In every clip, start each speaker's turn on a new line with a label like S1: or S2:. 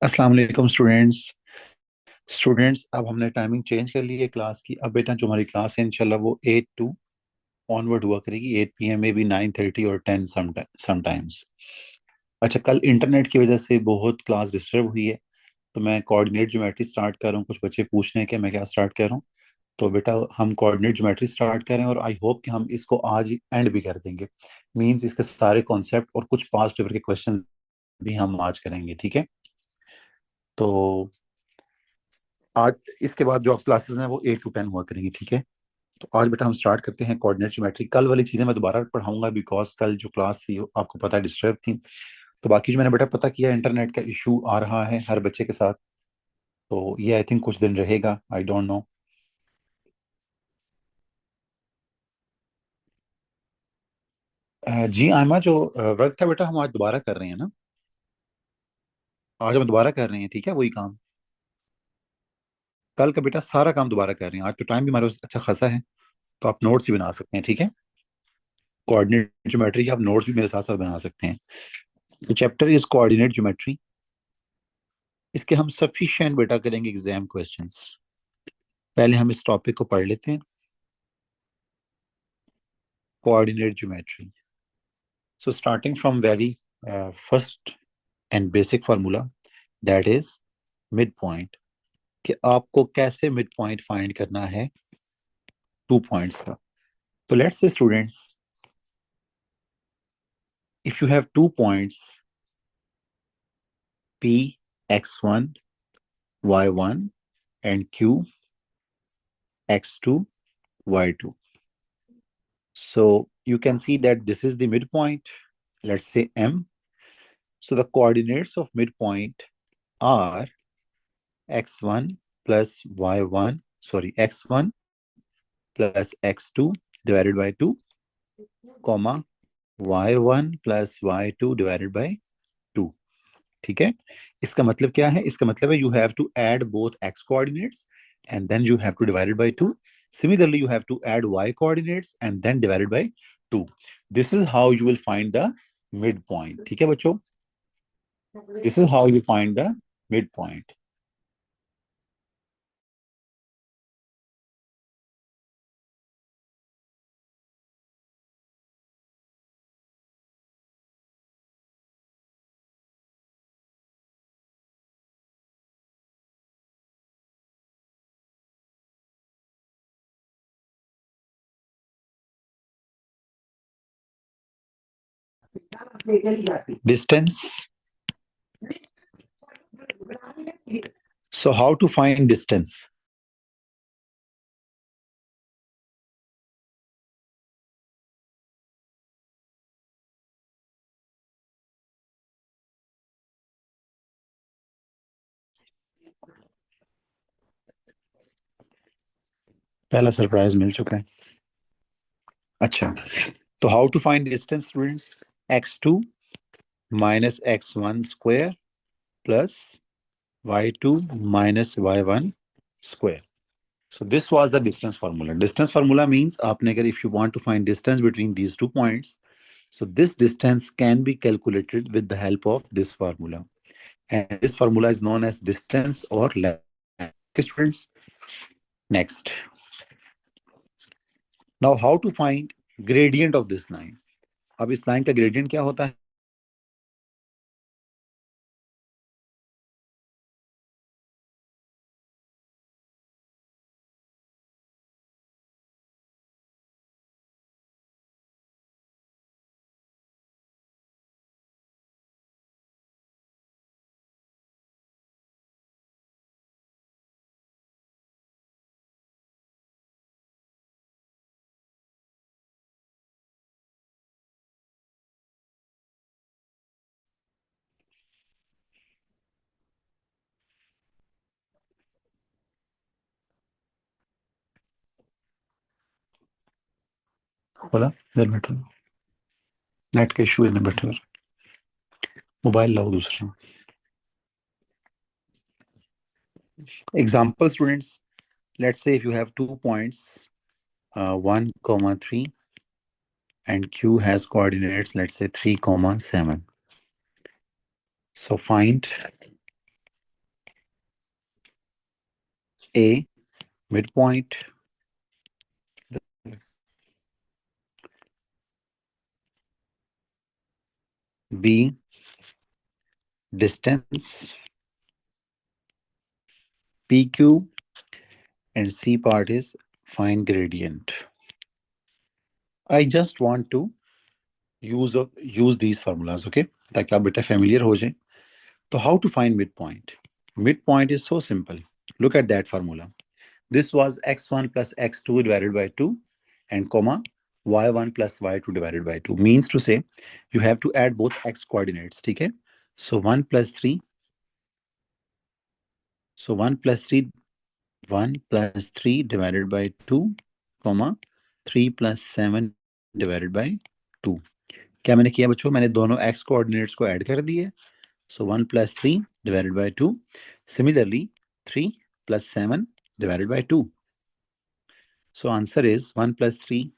S1: अस्सलाम वालेकुम स्टूडेंट्स। अब हमने टाइमिंग चेंज कर ली है क्लास की। अब बेटा जो हमारी क्लास है इंशाल्लाह वो 8 टू ऑनवर्ड हुआ करेगी, 8 PM में भी 9:30 और 10 समटाइम्स। अच्छा, कल इंटरनेट की वजह से बहुत क्लास डिस्टर्ब हुई है, तो मैं कोऑर्डिनेट ज्योमेट्री स्टार्ट कर रहा हूँ। कुछ बच्चे पूछ रहे हैं कि मैं क्या स्टार्ट कर रहा हूँ। तो बेटा हम कोऑर्डिनेट ज्योमेट्री स्टार्ट करें और आई होप कि हम इसको आज एंड भी कर देंगे। मींस इसके सारे कॉन्सेप्ट और कुछ पास्ट पेपर के क्वेश्चन भी हम आज करेंगे, ठीक है। तो आज इसके बाद जो क्लासेस हैं वो 8 to 10 हुआ करेंगी, ठीक है। तो आज बेटा हम स्टार्ट करते हैं कोऑर्डिनेट ज्योमेट्री। कल वाली चीजें मैं दोबारा पढ़ाऊंगा बिकॉज कल जो क्लास थी वो आपको पता है डिस्टर्ब थी। तो बाकी जो मैंने बेटा पता किया, इंटरनेट का इशू आ रहा है हर बच्चे के साथ। तो ये आई थिंक कुछ दिन रहेगा, आई डोंट नो। जी आयमा, जो वर्क था बेटा हम आज दोबारा कर रहे हैं ना। आज हम दोबारा कर रहे हैं, ठीक है, वही काम। कल का बेटा सारा काम दोबारा कर रहे हैं। आज तो टाइम भी हमारे पास अच्छा खासा है, तो आप नोट्स भी बना सकते हैं, ठीक है। कोऑर्डिनेट ज्योमेट्री के आप नोट्स भी मेरे साथ साथ बना सकते हैं। Chapter is coordinate geometry. इसके हम सफिशिएंट बेटा करेंगे एग्जाम क्वेश्चंस। पहले हम इस टॉपिक को पढ़ लेते हैं, coordinate geometry. So starting from very first and basic formula, that is mid point. कि आपको कैसे मिड पॉइंट फाइंड करना है 2 पॉइंट्स का। तो let's say students, if you have 2 points P x1 y1 and Q x2 y2. So you can see that this is the midpoint. Let's say M. So the coordinates of midpoint are x1 plus y1, sorry, x1 plus x2 divided by 2, comma y1 plus y2 divided by 2. ठीक है। इसका मतलब क्या है? इसका मतलब है you have to add both x coordinates and then you have to divide it by 2. Similarly, you have to add y coordinates and then divide it by 2. This is how you will find the midpoint. ठीक है बच्चों, this is how you find the midpoint. Distance. So how to find distance? पहला surprise मिल चुका है। अच्छा, तो how to find distance students? x2 minus x1 square plus y2 minus y1 square. So this was the distance formula. Distance formula means आपने अगर if you want to find distance between these 2 points, so this distance can be calculated with the help of this formula. And this formula is known as distance or length. Okay, students. Next. Now how to find gradient of this line? अब इस line का gradient क्या होता है? बोला इधर बैठो, net का इशू है, इधर बैठो, मोबाइल लाओ दूसरा। Example, students. Let's say if you have 2 points, 1 comma 3, and Q has coordinates, let's say 3 comma 7. So find A, midpoint. B, distance. PQ, and C part is find gradient. I just want to use these formulas, okay? ताकि आप बेटा familiar हो जाए. So how to find midpoint? Midpoint is so simple. Look at that formula. This was x1 plus x2 divided by 2 and comma y1 plus y2 divided by 2. Means to say you have to add both x coordinates. Okay? So 1 plus 3. So 1 plus 3 divided by 2 comma 3 plus 7 divided by 2. क्या मैंने किया बच्चों? मैंने दोनों x coordinates को add कर दिए. So 1 plus 3 divided by 2. Similarly, 3 plus 7 divided by 2. So answer is 1 plus 3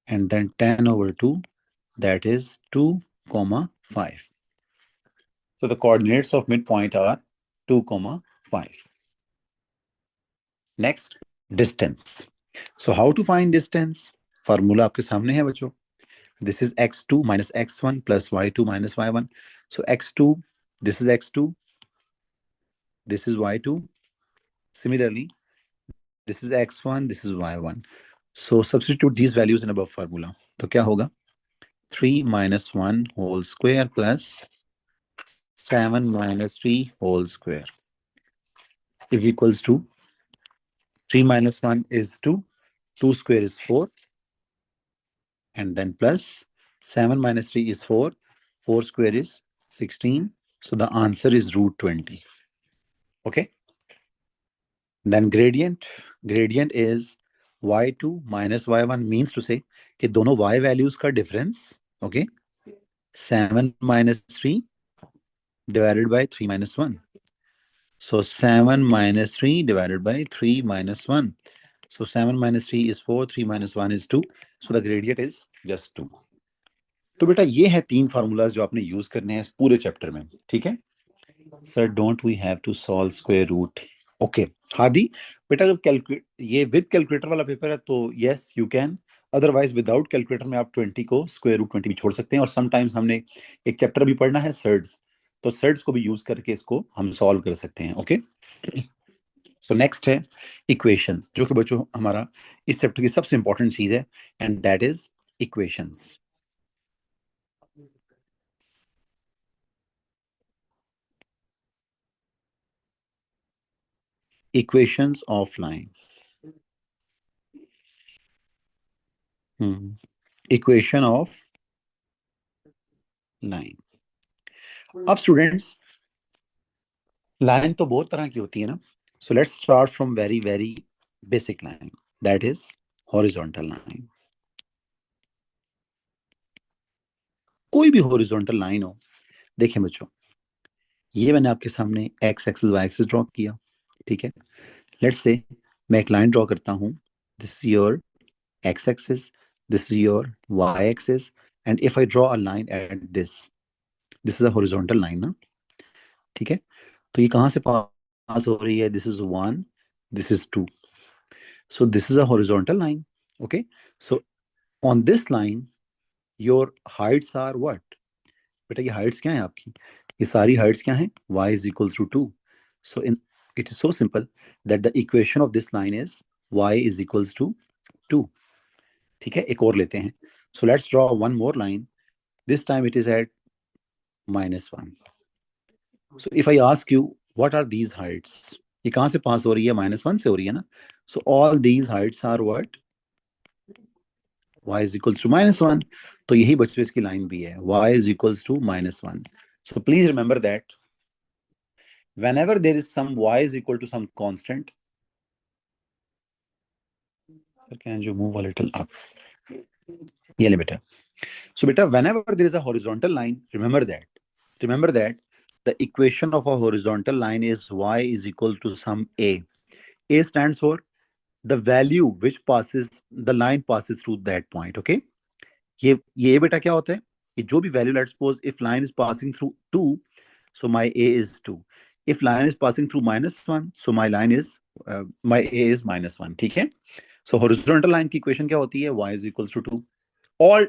S1: and then 10 over 2, that is 2 comma 5. So the coordinates of midpoint are 2 comma 5. Next, distance. So how to find distance? Formula आपके सामने है बच्चों. This is x2 minus x1 plus y2 minus y1. So x2, this is x2, this is y2. Similarly, this is x1, this is y1. So substitute these values in above formula. तो क्या होगा? 3 minus 1 whole square plus 7 minus 3 whole square is equals to 3 minus 1 is 2, 2 square is 4, and then plus 7 minus 3 is 4, 4 square is 16. So the answer is root 20. Okay. Then gradient is y2 minus y1 means to say कि दोनों y values का difference, okay, 7 minus 3 divided by 3 minus 1. So 7 minus 3 divided by 3 minus 1. So 7 minus 3 is 4, 3 minus 1 is 2. So the gradient is just 2. तो बेटा ये है 3 formulas जो आपने use करने हैं इस पूरे चैप्टर में. ठीक है sir? Don't we have to solve square root? Okay Hadi बेटा, जब कैलकुलेट ये विद कैलकुलेटर वाला पेपर है तो yes you can, otherwise without calculator में आप 20 को स्क्वायर रूट 20 भी छोड़ सकते हैं. और समटाइम्स हमने एक चैप्टर भी पढ़ना है सर्ड्स, तो सर्ड्स को भी यूज करके इसको हम सॉल्व कर सकते हैं. ओके सो नेक्स्ट है इक्वेशंस, जो कि बच्चों हमारा इस चैप्टर की सबसे इंपॉर्टेंट चीज है, and that is equations. Equations of line. Equation of line. अब स्टूडेंट्स लाइन तो बहुत तरह की होती है ना. So let's start from very very basic line, that is horizontal line. कोई भी हॉरिजॉन्टल लाइन हो, देखिए बच्चों, ये मैंने आपके सामने x axis y axis draw किया. ठीक है, लेट्स से मैं एक लाइन ड्रॉ करता हूं. This is your x axis, this is your y axis, and if I draw a line at this is a horizontal line ना. ठीक है, तो ये कहां से पास हो रही है? This is 1, this is 2. So this is a horizontal line. Okay, so on this line your heights are what? बेटा ये heights क्या है आपकी? ये सारी heights क्या है? Y is equals to 2. So it is so simple that the equation of this line is y is equals to 2. ठीक है, एक और लेते हैं. So let's draw one more line. This time it is at -1. So if I ask you what are these heights, ये कहाँ से पास हो रही है? -1 से हो रही है ना. So all these heights are what? Y is equals to -1. तो यही बच्चों इसकी लाइन भी है, y is equals to -1. So please remember that whenever there is some y is equal to some constant, can you move a little up? ये ले बेटा. So बेटा, whenever there is a horizontal line, remember that the equation of a horizontal line is y is equal to some a. A stands for the value which passes, the line passes through that point. Okay, ये बेटा क्या होता है? ये जो भी value, let's suppose if line is passing through 2, so my a is 2. If line is passing through -1, so my line is my a is -1. ठीक है. So horizontal line की equation क्या होती है? Y is equals to 2. All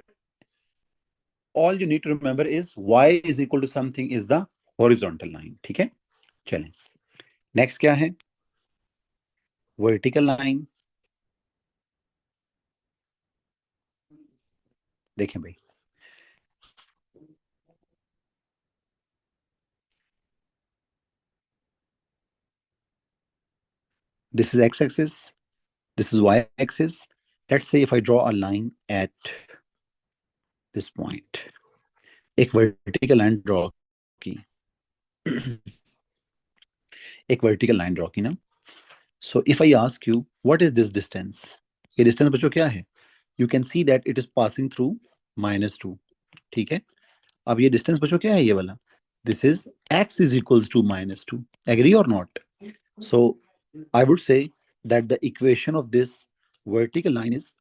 S1: all you need to remember is y is equal to something is the horizontal line. ठीक है. चलें. Next क्या है? Vertical line. देखें भाई. This is x-axis. This is y-axis. Let's say if I draw a line at this point. एक vertical line draw की. एक vertical line draw की ना. So if I ask you, what is this distance? ये distance बच्चों क्या है? You can see that it is passing through -2. ठीक है. अब ये distance बच्चों क्या है ये वाला? This is x is equals to -2. Agree or not? So I would say that the equation of this vertical line is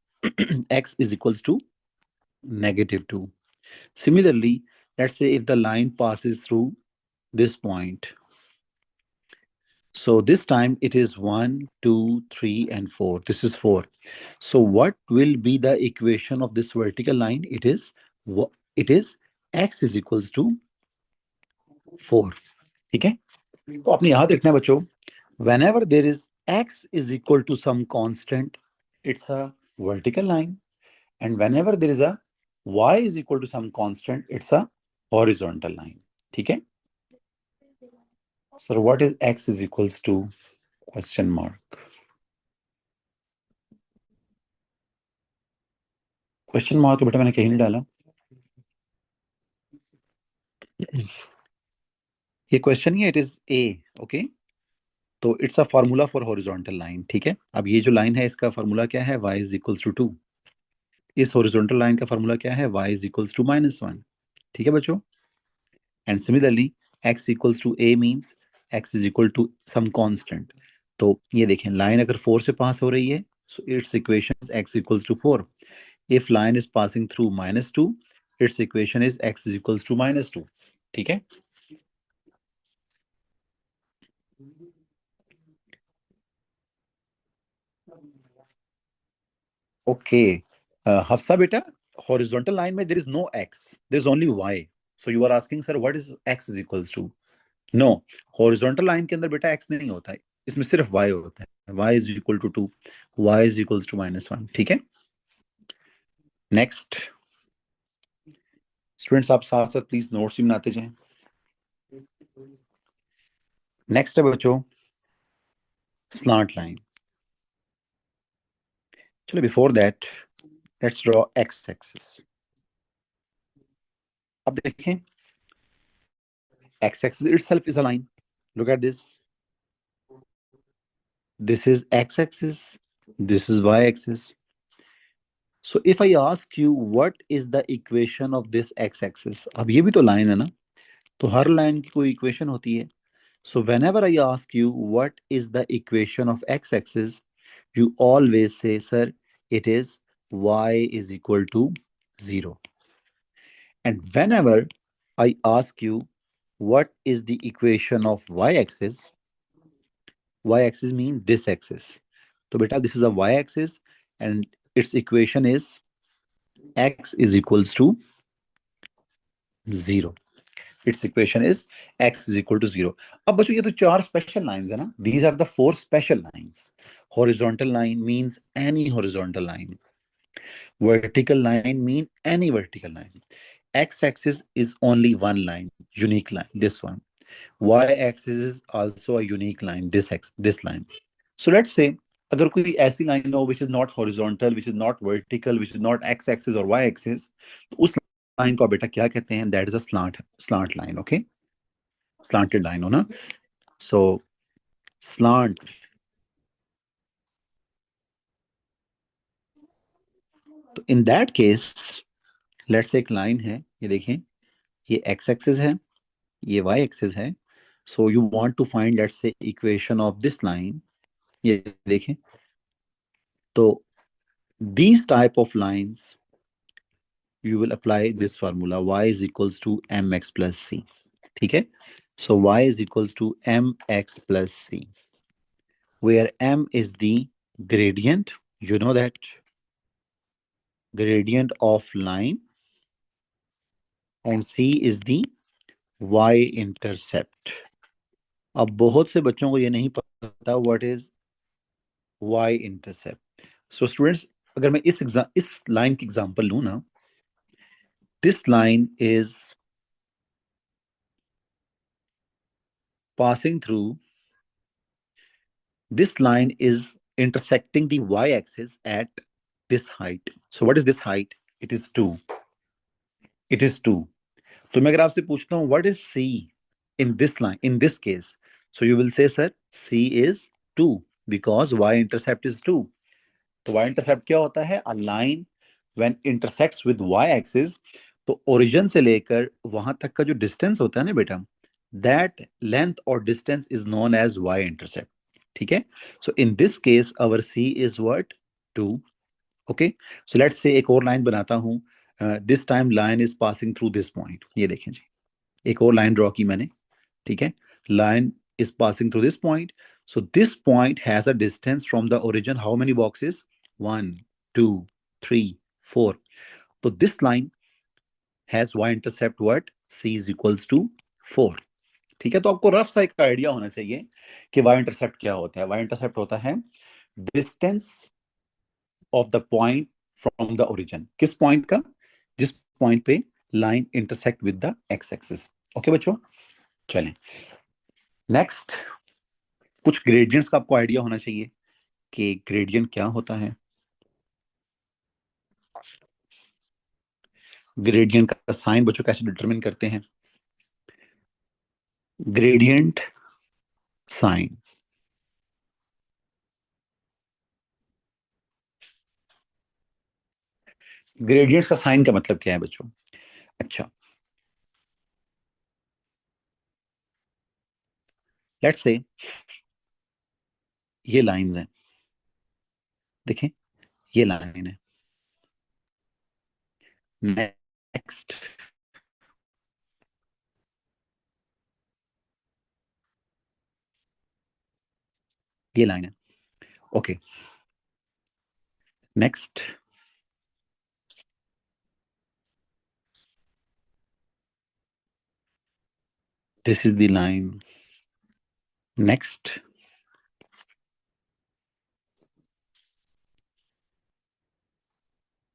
S1: x is equals to -2. Similarly, let's say if the line passes through this point. So this time it is 1, 2, 3, and 4. This is 4. So what will be the equation of this vertical line? It is x is equals to 4. ठीक है. तो आपने याद रखना है बच्चों, whenever there is x is equal to some constant, it's a vertical line, and whenever there is a y is equal to some constant, it's a horizontal line. ठीक है. So what is x is equals to question mark? Question mark तो बेटा मैंने कहीं नहीं डाला. ये question ही है, इट इज ए. ओके. तो it's a formula for horizontal line. ठीक है. अब ये जो लाइन है इसका फार्मूला क्या है? y is equals to 2. इस हॉरिजॉन्टल लाइन का फार्मूला क्या है? y is equals to -1. ठीक है बच्चों. And similarly x equals to a means x is equal to some constant. तो ये देखें, लाइन अगर 4 से पास हो रही है, so its equation is x equals to 4. If line is passing through -2, its equation is x is equals to -2. ठीक है. Okay. Hafsa beta, horizontal line में there is no x, there is only y. So you are asking sir what is x is equals to? No, horizontal line के अंदर बेटा x नहीं होता है, इसमें सिर्फ y होता है. y is equal to 2, y is equals to -1. ठीक है. नेक्स्ट स्टूडेंट्स, आप साथ साथ प्लीज नोट्स भी बनाते जाएं. नेक्स्ट है बच्चों स्लांट लाइन. चलो before that let's draw x axis. अब देखें, x axis itself is a line. Look at this. This is x axis, this is y axis. So if I ask you what is the equation of this x axis, अब ये भी तो line है ना, तो हर line की कोई equation होती है. So whenever I ask you what is the equation of x axis, you always say sir it is y is equal to 0. And whenever I ask you what is the equation of y axis means this axis. So beta, this is a y axis and its equation is x is equals to 0. Its equation is x is equal to 0. अब बच्चों ये तो चार special lines है ना. These are the four special lines. Horizontal line means any horizontal line. Vertical line mean any vertical line. X-axis is only one line, unique line, this one. Y-axis is also a unique line, this line. So let's say अगर कोई ऐसी line हो which is not horizontal, which is not vertical, which is not x-axis or y-axis, तो उस line को बेटा क्या कहते हैं? That is a slant line. Okay, slanted line हो ना. So slant. तो in that case, let's say एक लाइन है, ये देखें, ये x-axis है, ये y-axis है. So you want to find, let's say, equation of this line. ये देखें, तो these type of lines you will apply this formula y is equals to mx plus c. ठीक है. So y is equals to mx plus c, where m is the gradient, you know that, gradient of line, and c is the y intercept. अब बहुत से बच्चों को ये नहीं पता what is y intercept. So students, अगर मैं इस लाइन की एग्जांपल लूं ना, this line is passing through, this line is intersecting the y-axis at this height. So what is this height? It is 2. It is 2. तो मैं अगर आपसे पूछता हूँ what is c in this line, in this case, so you will say sir c is 2 because y-intercept is 2. तो y-intercept क्या होता है? A line when intersects with y-axis, तो origin से लेकर वहां तक का जो distance होता है ना बेटा, that length or distance is known as y-intercept. ठीक है? So in this case our c is what? 2. Okay? So let's say एक और line बनाता हूँ. This time line is passing through this point. ये देखें जी, एक और line draw की मैंने. ठीक है? Line is passing through this point. So this point has a distance from the origin. How many boxes? 1, 2, 3, 4. So this line has y-intercept what? C is equals to 4. ठीक है? तो आपको रफ सा एक आइडिया होना चाहिए कि y-intercept क्या होता है. y-intercept होता है distance of the point from the origin. किस पॉइंट का? जिस पॉइंट पे line intersect with the x axis. Okay बच्चों, चलें नेक्स्ट. कुछ ग्रेडियंट्स का आपको आइडिया होना चाहिए कि ग्रेडियंट क्या होता है. ग्रेडियंट का साइन बच्चों कैसे डिटरमिन करते हैं? Gradient sign. ग्रेडियंट्स का साइन का मतलब क्या है बच्चों? अच्छा, लेट्स से ये लाइंस हैं, देखें ये लाइन है. नेक्स्ट ये लाइन है. Okay, next this is the line. Next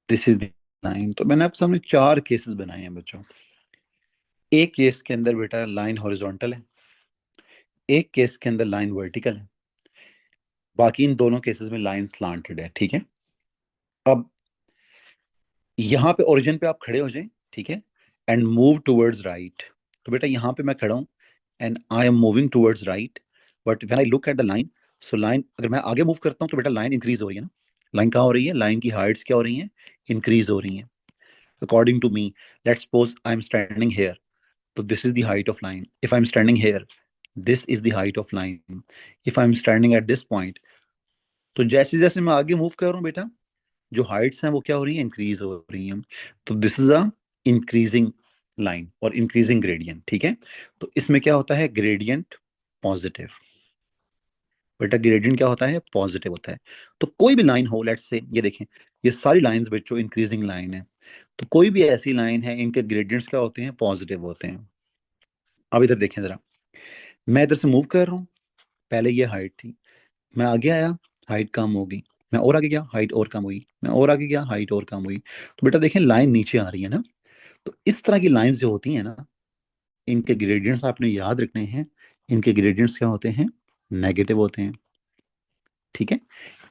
S1: this is the line. तो मैंने आपके सामने 4 केसेस बनाए हैं बच्चों. एक केस के अंदर बेटा लाइन हॉरिजॉन्टल है, एक केस के अंदर लाइन वर्टिकल है, बाकी इन दोनों केसेस में लाइन स्लांटेड है. ठीक है? अब यहाँ पे ओरिजिन पे आप खड़े हो जाएं, ठीक है, एंड मूव टूवर्ड्स राइट. तो बेटा यहाँ पे मैं खड़ा हूँ and I am moving towards right, but when I look at the line, so line अगर मैं आगे मूव करता हूँ तो बेटा लाइन इंक्रीज हो रही है ना. लाइन कहाँ हो रही है? लाइन की हाइट्स क्या हो रही हैं? इंक्रीज हो रही हैं. According to me, let's suppose I am standing here, तो this is the height of line. If I am standing here, this is the height of line. If I am standing at this point, तो जैसे जैसे मैं आगे move कर रहा हूँ बेटा, जो हाइट्स हैं वो क्या हो रही हैं? इंक्रीज हो रही हैं. तो this is a increasing line और इंक्रीजिंग ग्रेडियंट. ठीक है? तो इसमें क्या होता है? Gradient positive. बेटा ग्रेडियंट क्या होता है? पॉजिटिव होता है. तो कोई भी लाइन हो, लेट्स से ये देखें, ये सारी लाइंस बच्चों इंक्रीजिंग लाइन है. तो कोई भी ऐसी लाइन है, इनके ग्रेडियंट्स क्या होते हैं? पॉजिटिव होते हैं. अब इधर देखें जरा, मैं इधर से मूव कर रहा हूँ, पहले ये हाइट थी, मैं आगे आया, हाइट कम हो गई, मैं और आगे गया, हाइट और कम हुई, मैं और आगे गया, हाइट और कम हुई. तो बेटा देखें लाइन नीचे आ रही है ना. तो इस तरह की लाइंस जो होती हैं ना, इनके ग्रेडियंट्स आपने याद रखने हैं. इनके ग्रेडियंट्स क्या होते हैं? नेगेटिव होते हैं. ठीक है?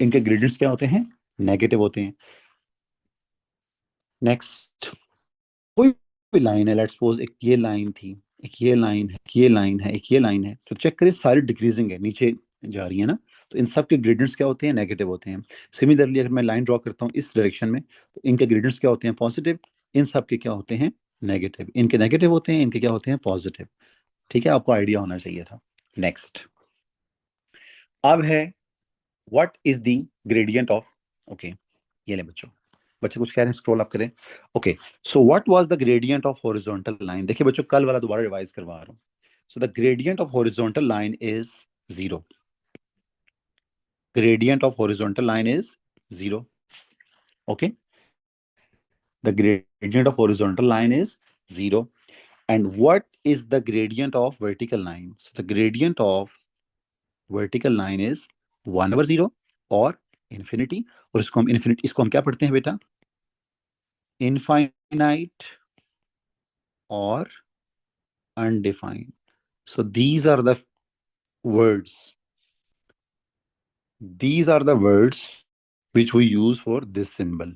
S1: इनके ग्रेडियंट्स क्या होते हैं? नेगेटिव होते हैं. नेक्स्ट, कोई भी लाइन है, लेट्स सपोज एक ये लाइन थी, एक ये लाइन है, एक ये लाइन है, एक ये लाइन है, तो चेक करें सारी डिक्रीजिंग है, नीचे जा रही है ना. तो इन सब के ग्रेडियंट्स क्या होते हैं? नेगेटिव होते हैं. सिमिलरली अगर मैं लाइन ड्रॉ करता हूँ इस डायरेक्शन में, तो इनके ग्रेडियंट्स क्या होते हैं? पॉजिटिव. इन सब के क्या होते हैं? नेगेटिव. इनके नेगेटिव होते हैं, इनके क्या होते हैं? पॉजिटिव. ठीक है? आपको आइडिया होना चाहिए था. नेक्स्ट अब है what is the gradient of. Okay, ये ले बच्चों, बच्चे कुछ कह रहे हैं, स्क्रॉल अप करें. Okay, so what was the gradient of horizontal line. देखिए बच्चों, कल वाला दोबारा रिवाइज करवा रहा हूँ. So the gradient of horizontal line is 0. Gradient of horizontal line is 0. Okay. The gradient of horizontal line is 0. And what is the gradient of vertical line? So the gradient of vertical line is 1/0 or infinity. और इसको हम infinity, इसको हम क्या पढ़ते हैं बेटा? Infinite or undefined. So these are the words. These are the words which we use for this symbol.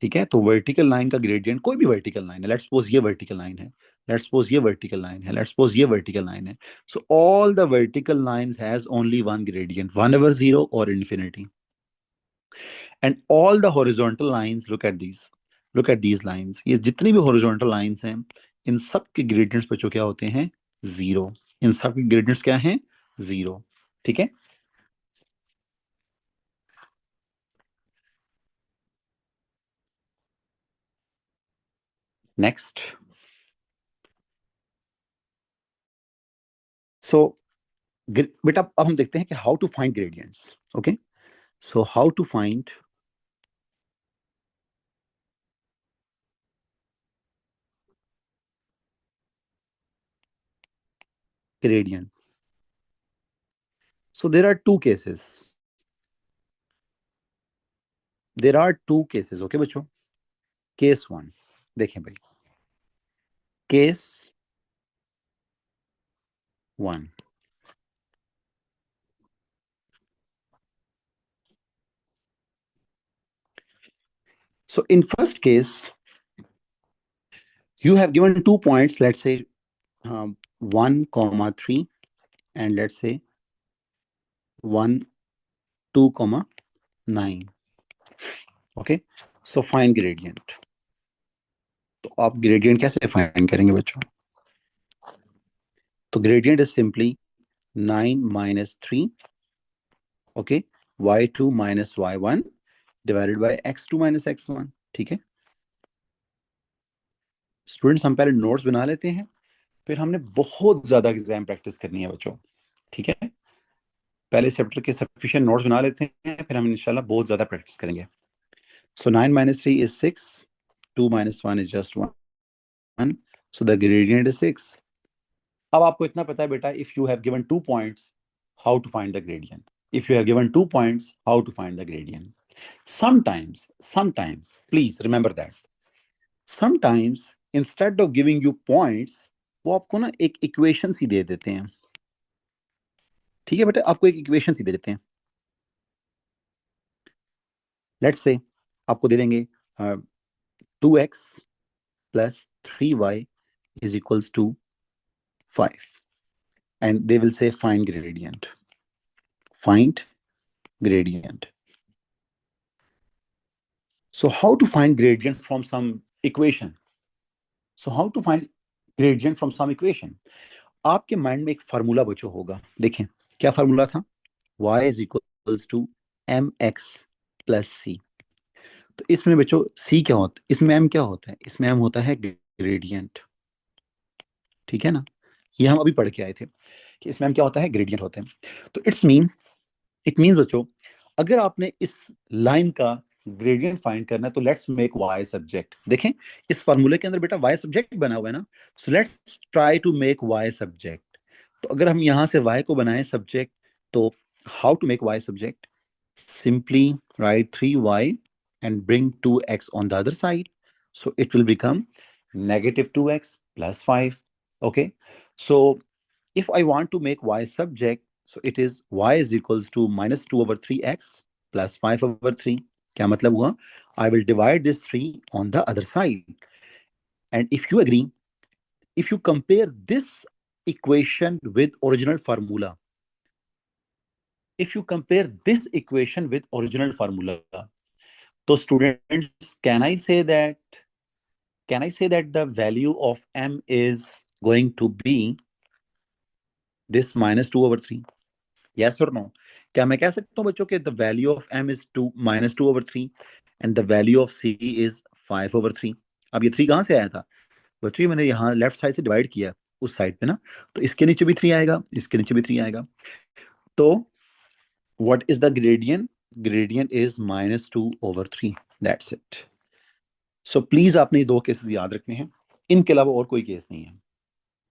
S1: ठीक है, तो वर्टिकल लाइन का ग्रेडियंट कोई भी वर्टिकल लाइन है, लेट्स सपोज ये वर्टिकल लाइन है, लेट्स सपोज ये वर्टिकल लाइन है, लेट्स सपोज ये वर्टिकल लाइन है, so all the vertical lines has only one gradient, 1/0 और infinity. And all the horizontal lines, look at these lines, ये जितनी भी हॉरिजॉन्टल लाइंस हैं, इन सब के ग्रेडियंट्स बच्चों क्या होते हैं? 0. इन सब के ग्रेडियंट्स क्या हैं? 0. ठीक है. नेक्स्ट. सो बेटा अब हम देखते हैं कि how to find gradients. Okay, so how to find gradient. So there are two cases. There are two cases. Okay बच्चों. Case one. देखें भाई. Case one. So in first case, you have given 2 points. Let's say 1, 3, and let's say 1, 2, 9. Okay. So find gradient. तो आप gradient कैसे find करेंगे बच्चों? तो gradient is simply 9 minus 3. Okay. y2 minus y1 divided by x2 minus x1. ठीक है. Students हम पहले नोट्स बना लेते हैं, फिर हमने बहुत ज्यादा एग्जाम प्रैक्टिस करनी है बच्चों. ठीक है, पहले चैप्टर के सफिशिएंट नोट्स बना लेते हैं, फिर हम इंशाल्लाह बहुत ज्यादा प्रैक्टिस करेंगे. सो 9 minus 3 is 6. 2 minus 1 is just 1. So the gradient is 6. अब आपको इतना पता है बेटा, if you have given 2 points, how to find the gradient? If you have given 2 points, how to find the gradient? Sometimes, please remember that. Sometimes, instead of giving you points, वो आपको ना एक इक्वेशन सी दे देते हैं. ठीक है बेटा, आपको एक इक्वेशन सी दे देते हैं. लेट्स से आपको दे देंगे 2x plus 3y is equals to 5, and they will say find gradient. So how to find gradient from some equation? आपके माइंड में एक फार्मूला बच्चों होगा. देखें क्या फार्मूला था? y is equals to mx plus c. तो इसमें बच्चों c क्या होता है, इसमें m क्या होता है? इसमें m होता है ग्रेडियंट. ठीक है ना, ये हम अभी पढ़ के आए थे कि इसमें m क्या होता है? ग्रेडियंट होता है. तो इट मीन्स बच्चों, अगर आपने इस लाइन का ग्रेडियंट फाइंड करना है तो लेट्स मेक y सब्जेक्ट. देखें इस फार्मूले के अंदर बेटा y सब्जेक्ट बना हुआ है ना, so let's try to make y subject. तो अगर हम यहां से y को बनाएं सब्जेक्ट, तो how to make y subject? Simply write 3y and bring 2x on the other side. So it will become negative 2x plus 5. Okay. So if I want to make y subject, so it is y is equals to minus 2 over 3x plus 5 over 3. क्या मतलब हुआ? I will divide this 3 on the other side. And if you agree, if you compare this equation with original formula, so students, can I say that the value of m is going to be this minus 2 over 3? Yes or no? क्या मैं कह सकता हूँ बच्चों कि the value of m is 2 minus 2 over 3 and the value of c is 5 over 3? अब ये 3 कहाँ से आया था बच्चों? ये मैंने यहाँ लेफ्ट साइड से डिवाइड किया, उस साइड पे ना, तो इसके नीचे भी 3 आएगा, इसके नीचे भी 3 आएगा। तो what is the gradient? Gradient is -2/3, that's it. So please आपने ये 2 केसेस याद रखने हैं, इनके अलावा और कोई केस नहीं है,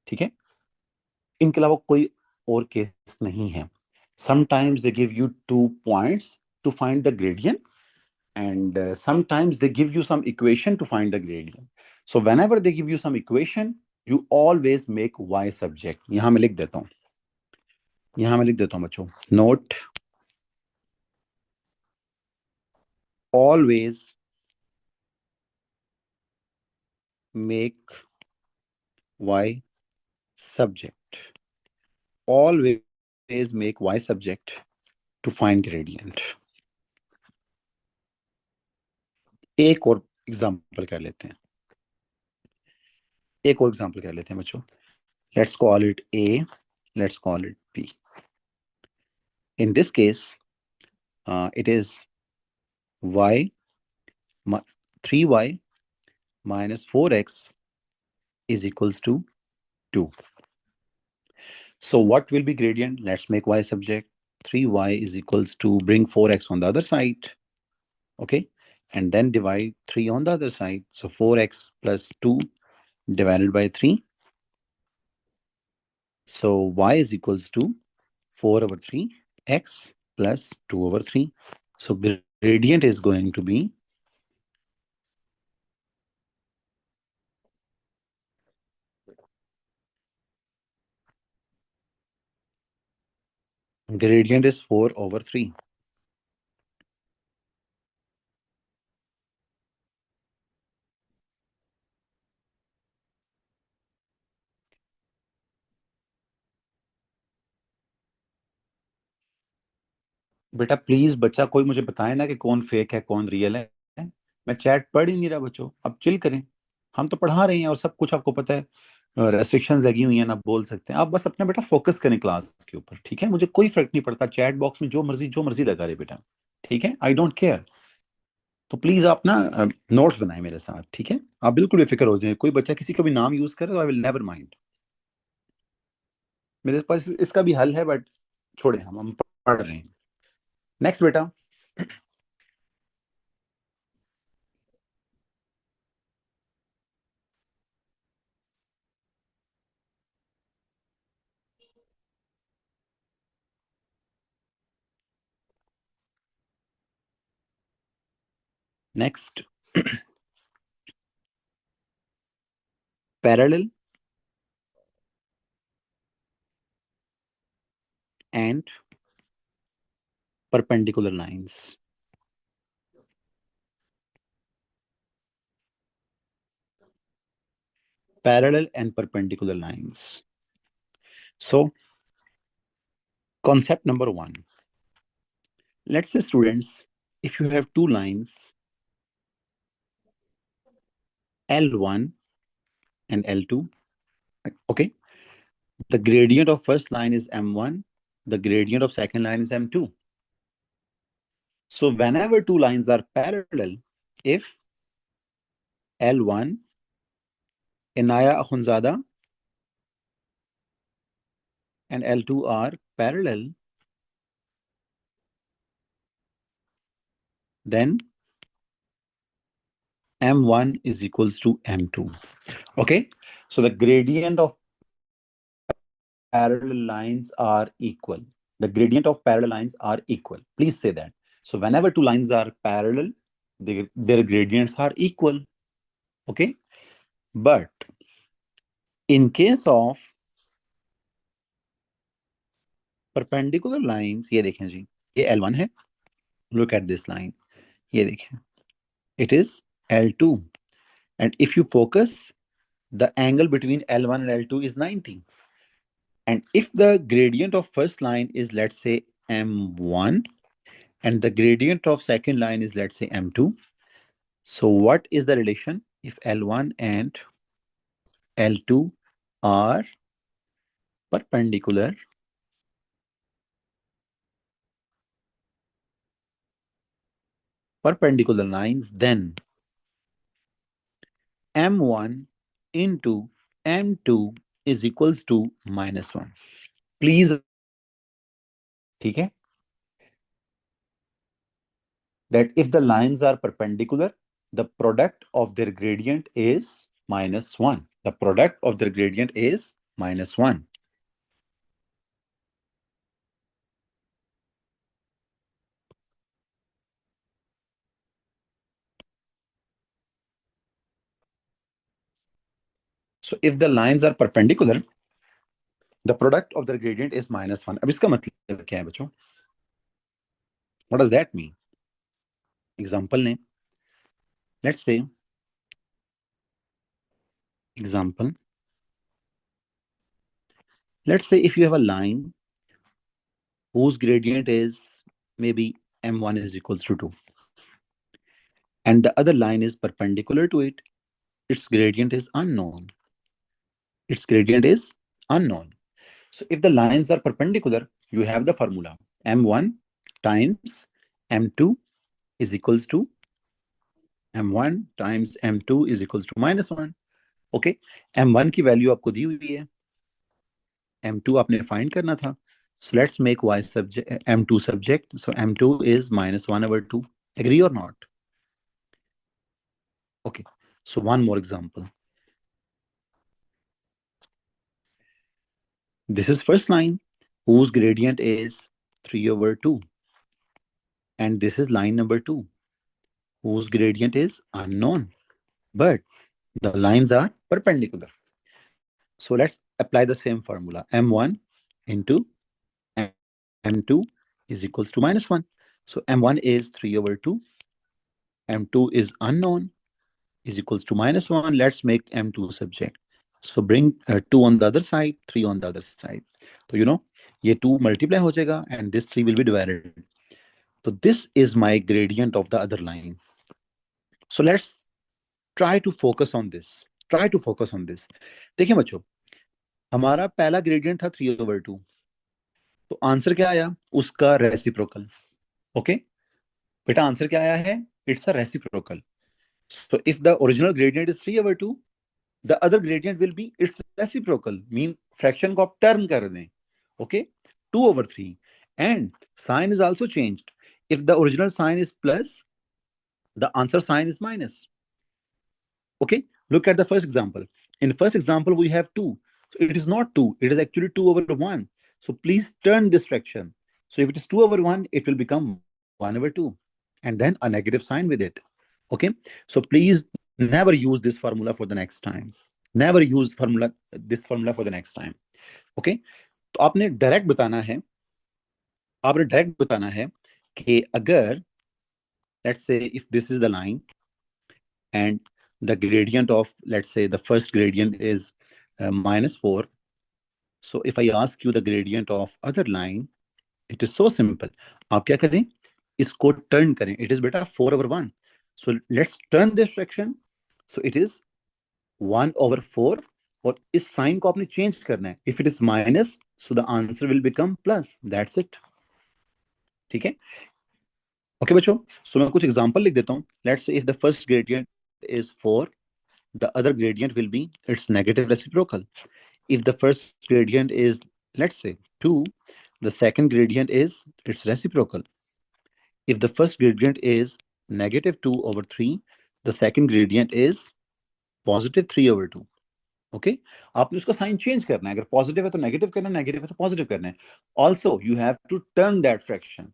S1: ठीक है? इनके अलावा कोई और केस नहीं है। Sometimes they give you 2 points to find the gradient, and sometimes they give you some equation to find the gradient. So whenever they give you some equation, you always make y subject. यहां मैं लिख देता हूं, यहां मैं लिख देता हूं बच्चों, note, always make y subject, always make y subject to find gradient. एक और एग्जांपल कर लेते हैं, एक और एग्जांपल कर लेते हैं बच्चों। Let's call it a, let's call it b. In this case, it is y 3y minus 4x is equals to 2. So what will be gradient? Let's make y subject. 3y is equals to, bring 4x on the other side, okay? And then divide 3 on the other side. So 4x plus 2 divided by 3. So y is equals to 4/3 x plus 2/3. So gradient is going to be gradient is 4/3. बेटा please बच्चा कोई मुझे बताए ना कि कौन fake है कौन रियल है। मैं चैट पढ़ ही नहीं रहा बच्चों, अब चिल करें। हम तो पढ़ा रहे हैं और सब कुछ आपको पता है, रेस्ट्रिक्शंस लगी हुई हैं ना, बोल सकते हैं आप, बस अपना बेटा फोकस करें क्लास के ऊपर, ठीक है? मुझे कोई फर्क नहीं पड़ता, चैट बॉक्स में जो मर्जी लगा रहे बेटा, ठीक है? I don't care. तो प्लीज आप ना नोट्स बनाए मेरे साथ, ठीक है? आप बिल्कुल बेफिक्र हो जाए, कोई बच्चा किसी का भी नाम यूज करे तो आई विल नेवर माइंड। मेरे पास इसका भी हल है, बट छोड़े, हम पढ़ रहे हैं। नेक्स्ट बेटा, next, parallel and perpendicular lines. Parallel and perpendicular lines. So, concept number 1. Let's say, students, if you have 2 lines, L1 and L2, okay, the gradient of first line is M1, the gradient of second line is M2. So, whenever 2 lines are parallel, if L1, Inaya Akhundzada, and L2 are parallel, then M1 is equals to M2. Okay, so the gradient of parallel lines are equal. The gradient of parallel lines are equal. Please say that. So whenever 2 lines are parallel, their gradients are equal. Okay. But in case of perpendicular lines, ये देखें जी, ये L1 है. Look at this line. ये देखें. It is L2. And if you focus, the angle between L1 and L2 is 90. And if the gradient of first line is, let's say, M1, and the gradient of second line is, let's say, M2. So what is the relation if L1 and L2 are perpendicular? Perpendicular lines, then M1 into M2 is equals to -1. Please understand this. ठीक है? That if the lines are perpendicular, the product of their gradient is -1. The product of their gradient is -1. So if the lines are perpendicular, the product of their gradient is -1. अब इसका मतलब क्या है बच्चों? What does that mean? Example name. Let's say example. Let's say if you have a line whose gradient is maybe m1 is equals to 2, and the other line is perpendicular to it, its gradient is unknown. Its gradient is unknown. So if the lines are perpendicular, you have the formula m1 times m2 is equals to m1 times m2 is equals to -1. Okay, m1 की value आपको दी हुई है, m2 आपने find करना था. So let's make y subject m2 subject. So m2 is -1/2. Agree or not? Okay. So one more example. This is first line whose gradient is 3/2. And this is line number 2 whose gradient is unknown. But the lines are perpendicular. So let's apply the same formula. m1 into m2 is equals to -1. So m1 is 3/2. m2 is unknown is equals to -1. Let's make m2 subject. So bring 2 on the other side, 3 on the other side. So ये 2 multiply हो जाएगा and this 3 will be divided. So this is my gradient of the other line. So let's try to focus on this. Try to focus on this. देखिए बच्चों, हमारा पहला gradient था 3/2. तो answer क्या आया? उसका रेसिप्रोकल. ओके बेटा, आंसर क्या आया है? It's a reciprocal. So if the original gradient is 3/2, the other gradient will be its reciprocal. Mean fraction को आप turn कर दें. Okay, 2/3. And sign is also changed. If the original sign is plus, the answer sign is minus. Okay, look at the first example. In the first example, we have 2. So it is not 2, it is actually 2/1. So please turn this fraction. So if it is 2/1, it will become 1/2 and then a negative sign with it. Okay, so please never use this formula for the next time. Never use this formula for the next time. Okay, तो आपने direct बताना है कि अगर let's say if this is the line and the gradient of, let's say the first gradient is -4. So if I ask you the gradient of other line, it is so simple. आप क्या करें? इसको turn करें. It is beta 4/1. So let's turn this fraction. So it is 1/4. और इस sign को आपने change करना है. If it is minus, so the answer will become plus. That's it. ठीक है? ओके बच्चों, सो मैं कुछ एग्जांपल लिख देता हूं. Let's say if the first gradient is 4, the other gradient will be its negative reciprocal. If the first gradient is, let's say, 2, the second gradient is its reciprocal. If the first gradient is -2/3, the second gradient is +3/2. Okay, आपने उसका sign change करना है. अगर positive है तो negative करना है, negative है तो पॉजिटिव करना है. Also you have to turn that fraction.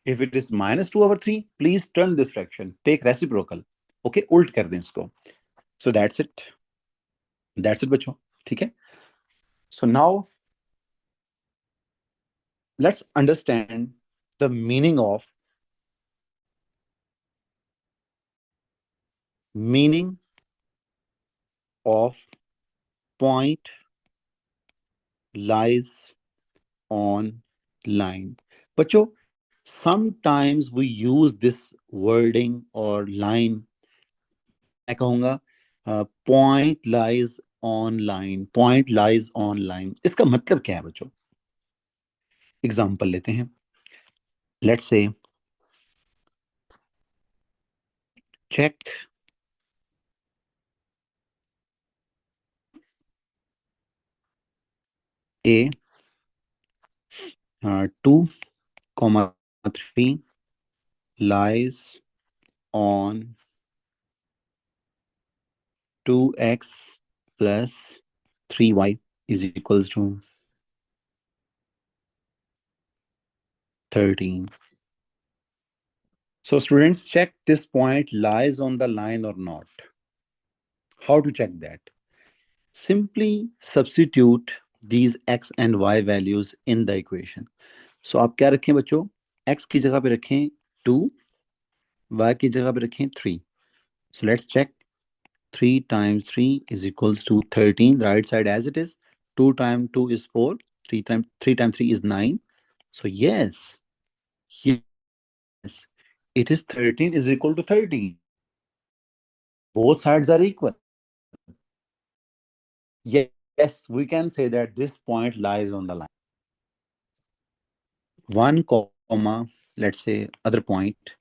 S1: If it is -2/3, please turn this fraction. Take reciprocal. Okay, उल्ट कर दें इसको. So that's it. That's it बच्चों. ठीक है? So now let's understand the meaning of point lies on line. बच्चों, sometimes we use this wording or line. मैं कहूंगा point lies on line. Point lies on line. इसका मतलब क्या है बच्चों? एग्जाम्पल लेते हैं. Let's say check A 2 comma 3 lies on 2x plus 3y is equals to 13. So students, check this point lies on the line or not. How to check that? Simply substitute these x and y values in the equation. So आप क्या रखें बच्चों? x की जगह पे रखें 2, y की जगह पे रखें 3. So let's check. 3 times 3 is equals to 13. The right side as it is. 2 times 2 is 4. 3 times 3 is 9. So yes, yes, it is 13 is equal to 13. Both sides are equal. Yes, we can say that this point lies on the line. 1 comma, let's say other point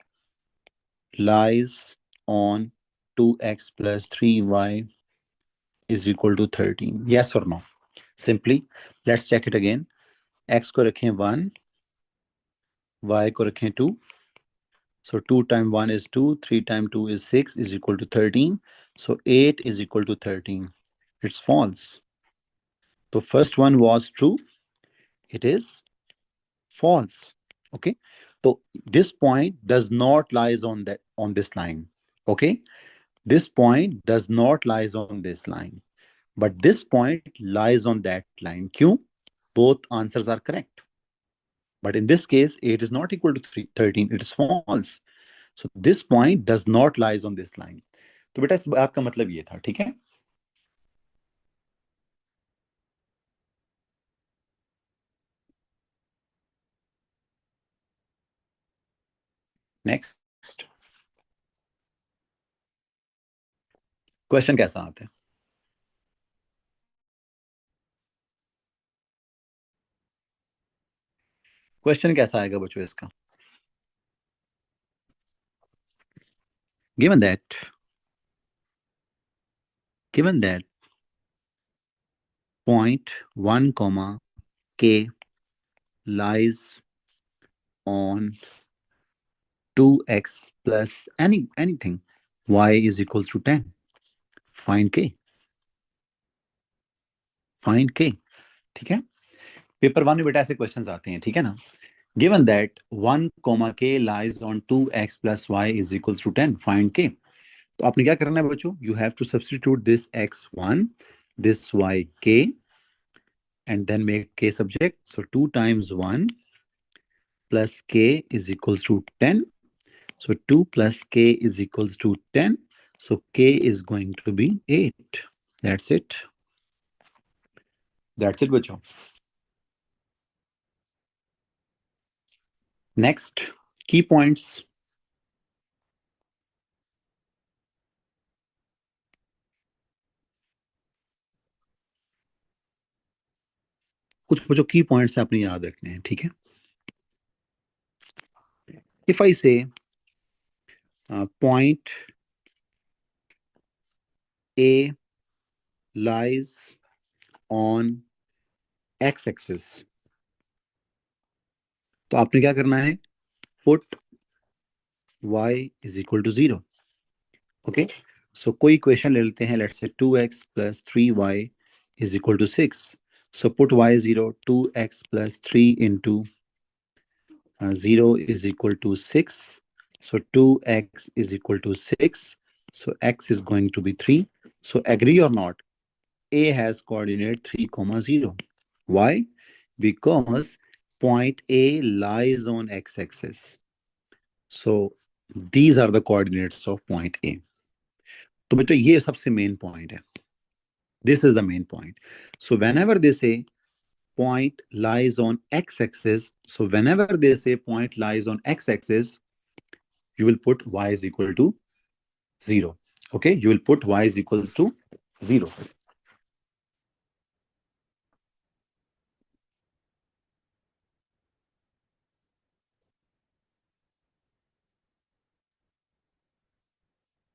S1: lies on 2x plus 3y is equal to 13. Yes or no? Simply, let's check it again. X को रखें 1, y को रखें 2. So 2 times 1 is 2, 3 times 2 is 6 is equal to 13. So 8 is equal to 13. It's false. The first one was true. It is false. Okay. So this point does not lies on this line. Okay. This point does not lies on this line. But this point lies on that line. Q. Both answers are correct. But in this case, 8 is not equal to 13. It is false. So this point does not lies on this line. तो बेटा इस बात का मतलब ये था, ठीक है? नेक्स्ट क्वेश्चन कैसा आता है? क्वेश्चन कैसा आएगा बच्चों इसका? given that point 1 comma k lies on 2x plus anything y is equals to 10, find k. ठीक है? पेपर 1 में बेटा ऐसे क्वेश्चंस आते हैं, ठीक है ना? given that 1 comma k lies on 2x plus y is equals to 10, find k. तो आपने क्या करना है बच्चों? You have to substitute this x1, this yk, and then make k subject. So 2 times 1 plus k is equals to 10. So 2 plus k is equals to 10. So k is going to be 8. That's it. That's it, बच्चों. Next, key points. कुछ बच्चों की points आपने याद रखने हैं, ठीक है? If I say point A lies on x-axis, तो आपने क्या करना है? Put y is equal to 0. Okay. So कोई इक्वेशन ले लेते हैं. Let's say 2x plus 3y is equal to 6. So put y 0. 2x plus 3 into 0 is equal to 6. So 2x is equal to 6. So x is going to be 3. So agree or not? A has coordinate 3, 0. Why? Because point A lies on x-axis. So these are the coordinates of point A. तो बेटा ये सबसे main point है. This is the main point. So whenever they say point lies on x-axis, so whenever they say point lies on x-axis, you will put y is equal to 0. Okay, you will put y is equals to 0.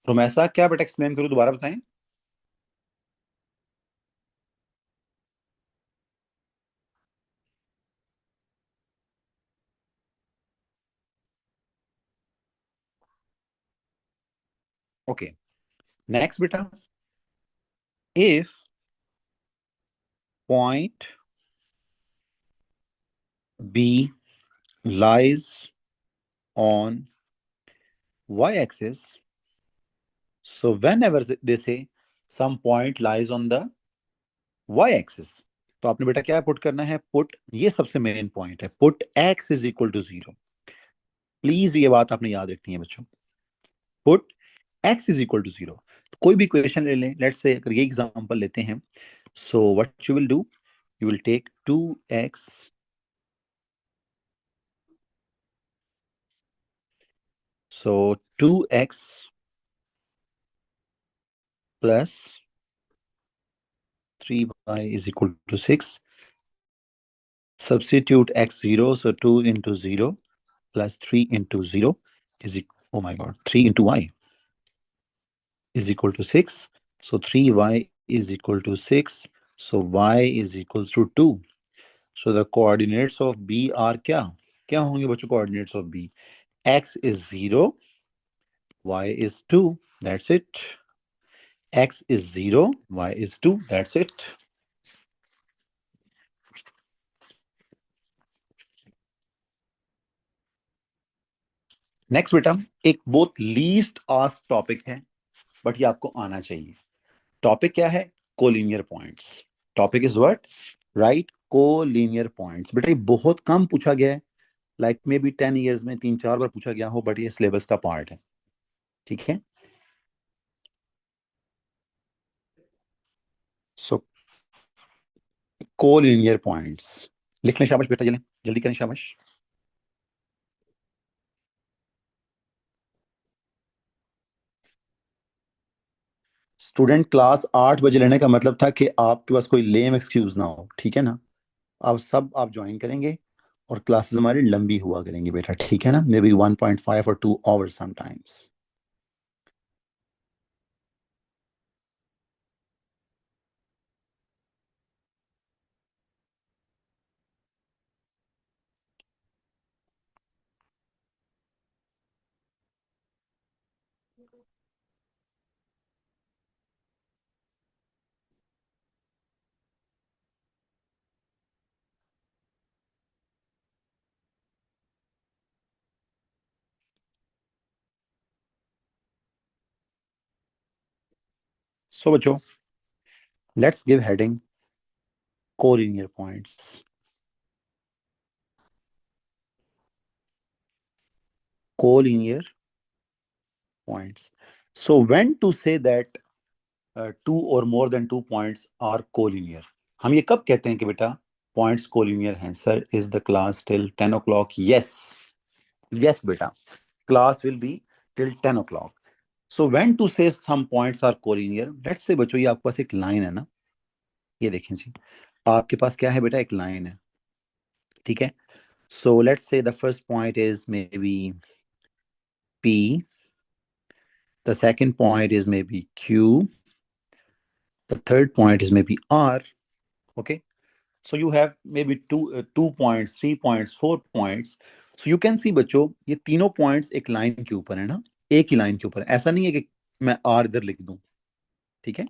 S1: तो मैं ऐसा क्या बेटा explain करूं, दोबारा बताएं. Okay, next बेटा, if point B lies on y-axis. So whenever they say some point lies on the y-axis, तो आपने बेटा क्या पुट करना है? पुट, ये सबसे मेन पॉइंट है, put x is equal to 0। Please ये बात आपने याद रखनी है बच्चों, put x is equal to 0। कोई भी क्वेश्चन ले लें, लेट्स से अगर ये एग्जांपल लेते हैं, so what you will do, you will take 2x, so 2x plus 3y is equal to 6. Substitute x 0, so 2 into 0 plus 3 into 0 is, oh my god, 3 into y is equal to 6. So 3y is equal to 6. So y is equals to 2. So the coordinates of B are क्या? क्या होंगे बच्चों coordinates of B? X is 0, y is 2. That's it. X is 0, y is 2. That's it. Next बेटा, एक बहुत least ask topic है, but ये आपको आना चाहिए। टॉपिक क्या है? Collinear points. Topic is what? Right, collinear points. बेटा ये बहुत कम पूछा गया है, लाइक मे बी 10 years में 3-4 बार पूछा गया हो, बट ये सिलेबस का पार्ट है, ठीक है। सो कोलिनियर पॉइंट्स लिख लें, शाबाश बेटा, जल्दी जल्दी करें, शाबाश। स्टूडेंट, क्लास 8 बजे लेने का मतलब था कि आपके पास कोई लेम एक्सक्यूज ना हो, ठीक है ना। अब सब आप ज्वाइन करेंगे और क्लासेस हमारी लंबी हुआ करेंगी बेटा, ठीक है ना, मे बी 1.5 और 2 hours समटाइम्स। सो बच्चों, let's give heading collinear points. Collinear points. So when to say that two or more than 2 points are collinear? हम ये कब कहते हैं कि बेटा पॉइंट्स कोलिनियर हैं? Sir, is the class till 10 o'clock? Yes, yes बेटा, class will be till 10 o'clock. So when to say some points are collinear, let's say बच्चों, ये आपके पास एक लाइन है ना, ये देखें जी, आपके पास क्या है बेटा? एक लाइन है, ठीक है। So let's say the first point is may be P, the second point is maybe Q, the third point is maybe R. Okay, so you have maybe 2 points, 3 points, 4 points. So you can see बच्चों, ये तीनों points एक line के ऊपर है ना, एक ही line के ऊपर है। ऐसा नहीं है कि मैं आर इधर लिख दूं, ठीक है।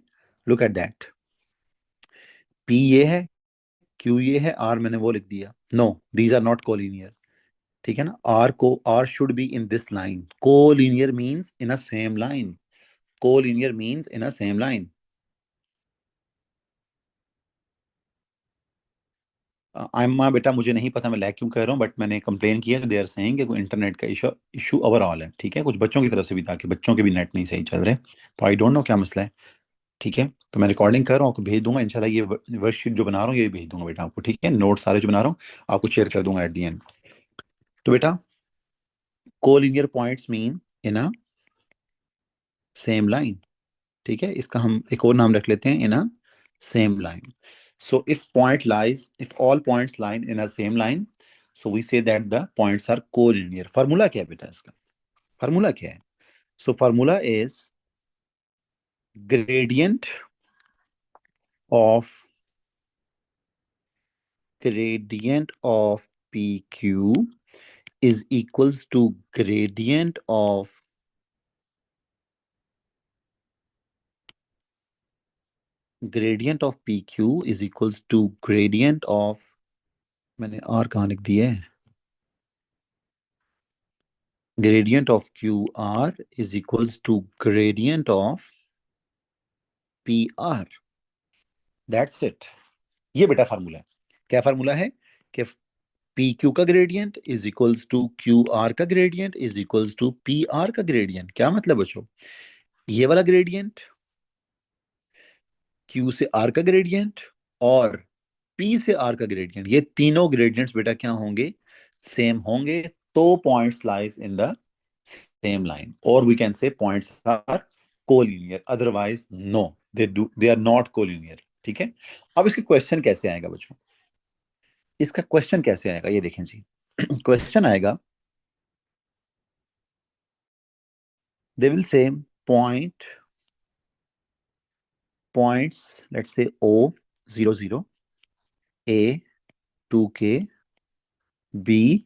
S1: लुक एट दैट, पी ये है, क्यू ये है, आर मैंने वो लिख दिया। No, these are not collinear, ठीक है ना। आर को, R should be in this line. Collinear means in a same line, collinear means in a same line. Ayma बेटा, मुझे नहीं पता मैं लैग क्यों कह रहा हूँ, बट मैंने कंप्लेन किया, दे आर सेइंग कि कोई इंटरनेट का इशू, इशू ओवरऑल है, ठीक है, कुछ बच्चों की तरफ से भी था कि बच्चों के भी नेट नहीं सही चल रहे, तो आई डोंट नो क्या मसला है, ठीक है। तो मैं रिकॉर्डिंग कर रहा हूँ, आपको भेज दूंगा इंशाल्लाह, ये वर्कशीट जो बना रहा हूँ ये भी भेज दूंगा बेटा आपको, ठीक है, नोट सारे जो बना रहा हूँ आपको शेयर कर दूंगा एट दी एंड। तो बेटा, collinear points mean in a same line, ठीक है, इसका हम एक और नाम रख लेते हैं, in a same line. So if point lies, if all points lie in a same line, so we say that the points are collinear. Formula क्या है बेटा इसका? Formula क्या है? So formula is gradient of PQ is equals to gradient of gradient of P Q is equals to gradient of, मैंने R कहाँ लिख दिया है, gradient of QR is equals to gradient of PR. That's it. ये बेटा formula है। क्या formula है कि पी क्यू का gradient is equals to Q R का gradient is equals to P R का ग्रेडियंट। क्या मतलब बच्चों, ये वाला ग्रेडियंट क्यू से आर का ग्रेडियंट और पी से आर का ग्रेडियंट, ये तीनों ग्रेडियंट्स बेटा क्या होंगे, सेम होंगे। तो points lies in the same line, or we can say points are collinear, otherwise no, they are not collinear। ठीक है। अब इसके क्वेश्चन कैसे आएगा बच्चों, इसका क्वेश्चन कैसे आएगा ये देखें जी। क्वेश्चन आएगा, they will say point points, let's say O 00, A 2K, B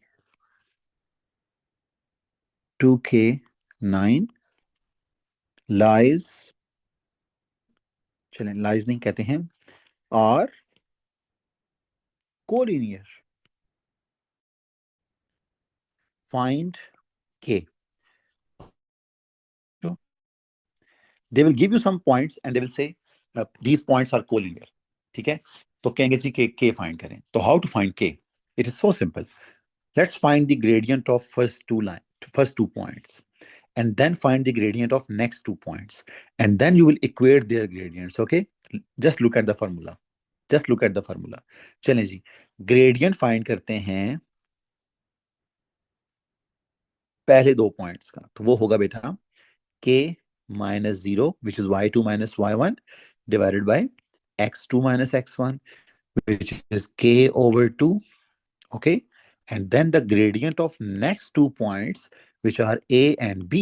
S1: 2K 9 lies, चलें लाइज नहीं कहते हैं, are collinear, find K. They will give you some points and they will say these points are collinear. ठीक है, तो कहेंगे जी K find करें। तो how to find K, it is so simple. Let's find the gradient of first two points and then find the gradient of next 2 points, and then you will equate their gradients। Okay, just look at the formula, just look at the formula। चलें जी, gradient find करते हैं पहले 2 points का, तो वो होगा बेटा k minus 0, which is y2 minus y1, divided by x2 minus x1, which is k over 2। Okay, and then the gradient of next 2 points, which are a and b।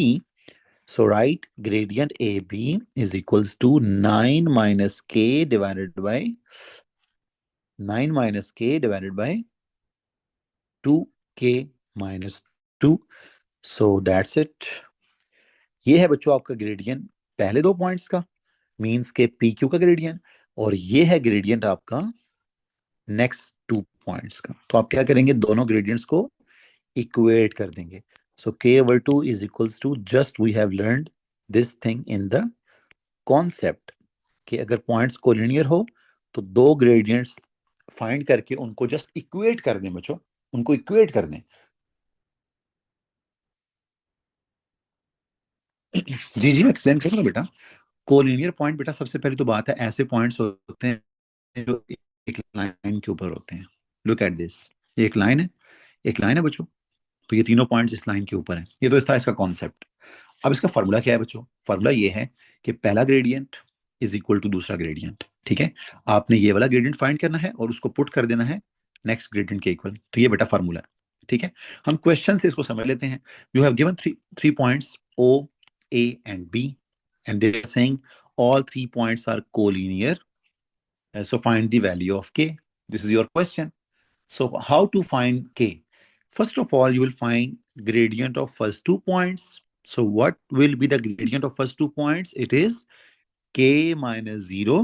S1: So write gradient AB is equals to 9 minus k divided by 9 minus k divided by 2k minus 2। So that's it। ये है बच्चों आपका gradient पहले 2 points का, means के P Q का gradient, और ये है ग्रेडियंट आपका नेक्स्ट 2 पॉइंट्स का। तो आप क्या करेंगे, दोनों ग्रेडियंट्स को इक्वेट कर देंगे। सो k over 2 is equals to, just we have learned this thing in the concept, कि अगर पॉइंट्स कोलिनियर हो तो दो ग्रेडियंट्स फाइंड करके उनको जस्ट इक्वेट कर दें बच्चों, उनको इक्वेट कर दें। जी जी मैं एक्सप्लेन करूंगा बेटा। कोलिनियर पॉइंट बेटा, सबसे पहले तो बात है, ऐसे पॉइंट्स होते हैं जो एक लाइन के ऊपर होते हैं। लुक एट दिस, ये एक लाइन है, एक लाइन है बच्चों, तो ये तीनों पॉइंट्स इस लाइन के ऊपर हैं। ये तो था इसका कॉन्सेप्ट। अब इसका फॉर्मूला क्या है बच्चों, फॉर्मूला ये है कि पहला ग्रेडियंट इज इक्वल टू दूसरा ग्रेडियंट। ठीक है, आपने ये वाला ग्रेडियंट फाइंड करना है और उसको पुट कर देना है नेक्स्ट ग्रेडियंट के इक्वल। तो ये बेटा फॉर्मूला है। ठीक है, हम क्वेश्चन से इसको समझ लेते हैं। You have given three points O, A and B, and they are saying all 3 points are collinear, so find the value of k। This is your question। So how to find k? First of all, you will find gradient of first 2 points। So what will be the gradient of first 2 points? It is k minus 0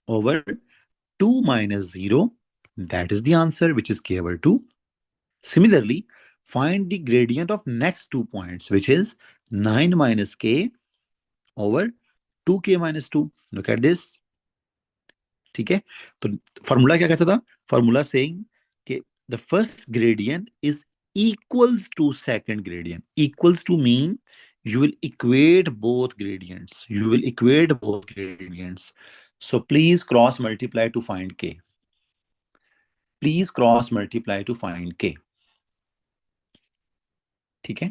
S1: over 2 minus 0। That is the answer, which is k over 2। Similarly, find the gradient of next 2 points, which is 9 minus k over 2k minus 2। Look at this। ठीक है, तो formula क्या कहता था, formula saying कि the first gradient is equals to second gradient। Equals to mean you will equate both gradients, you will equate both gradients। So please cross multiply to find k, please cross multiply to find k। ठीक है,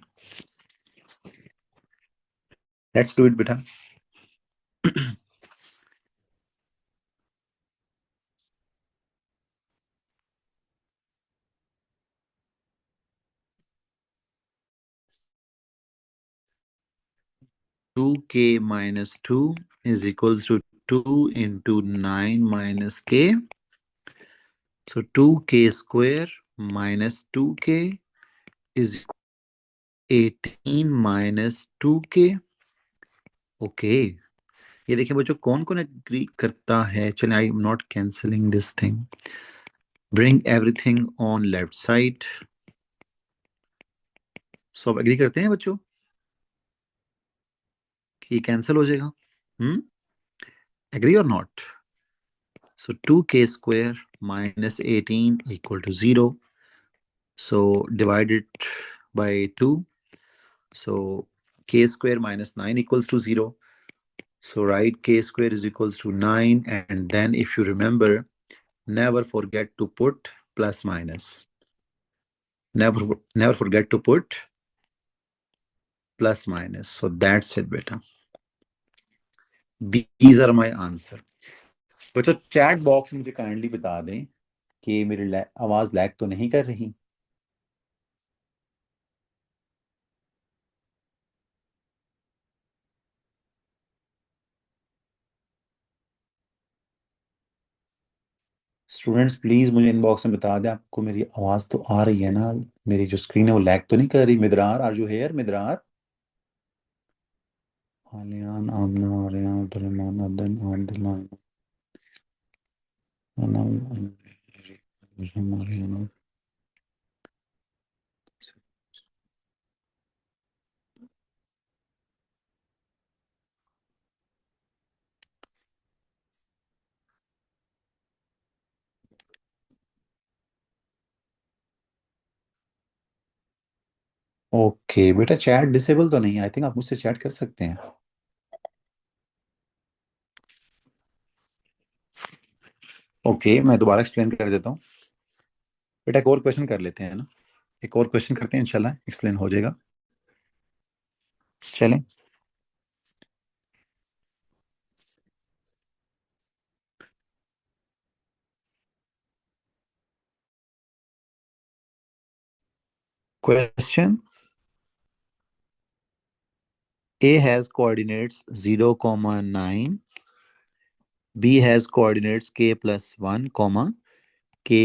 S1: let's do it बेटा। 2k minus 2 is equals to 2 into 9 minus k। So 2k square minus 2k is 18 minus 2k। Okay, ये देखिए बच्चों, कौन कौन agree करता है? चलिए, I am not cancelling this thing. Bring everything on left side. सब एग्री करते हैं बच्चों कि कैंसिल हो जाएगा? हम्म, एग्री और not? So 2k square minus 18 equal to 0. So divide it by 2. So k square minus 9 equals to 0. So write k square is equals to 9. And then if you remember, never forget to put plus minus. Never forget to put plus minus. So that's it, beta. These are my answer. बच्चों chat box में मुझे kindly बता दें कि मेरी आवाज lag तो नहीं कर रही। स्टूडेंट्स प्लीज मुझे इनबॉक्स में बता दें आपको मेरी आवाज तो आ रही है ना, मेरी जो स्क्रीन है वो लैग तो नहीं कर रही। मिदरार, आर यू हियर? मिदरार, आलियान, आमना, आर्यन, अब्दुलरहमान, अदन, आदिलान, अनम, आर्यन। ओके बेटा, चैट डिसेबल तो नहीं है, आई थिंक आप मुझसे चैट कर सकते हैं। ओके, मैं दोबारा एक्सप्लेन कर देता हूँ। बेटा एक और क्वेश्चन कर लेते हैं ना, एक और क्वेश्चन करते हैं, इंशाल्लाह एक्सप्लेन हो जाएगा। चलें। Question: A has coordinates 0, 9. B has coordinates k plus 1, k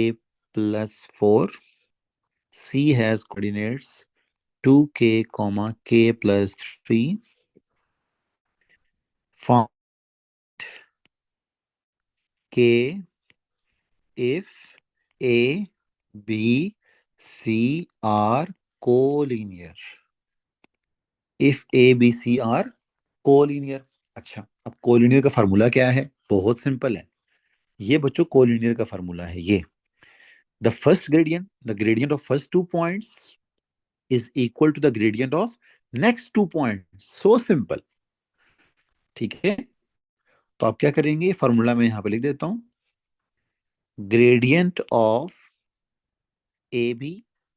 S1: plus 4. C has coordinates 2k, k plus 3. Found k if A, B, C are collinear. If A, B, C are collinear. अच्छा, अब collinear का formula क्या है? बहुत simple है। ये बच्चों collinear का फार्मूला है ये। The gradient of first 2 points is equal to the gradient of next 2 points. So simple. ठीक है, तो आप क्या करेंगे, फार्मूला में यहां पे लिख देता हूं। Gradient of A B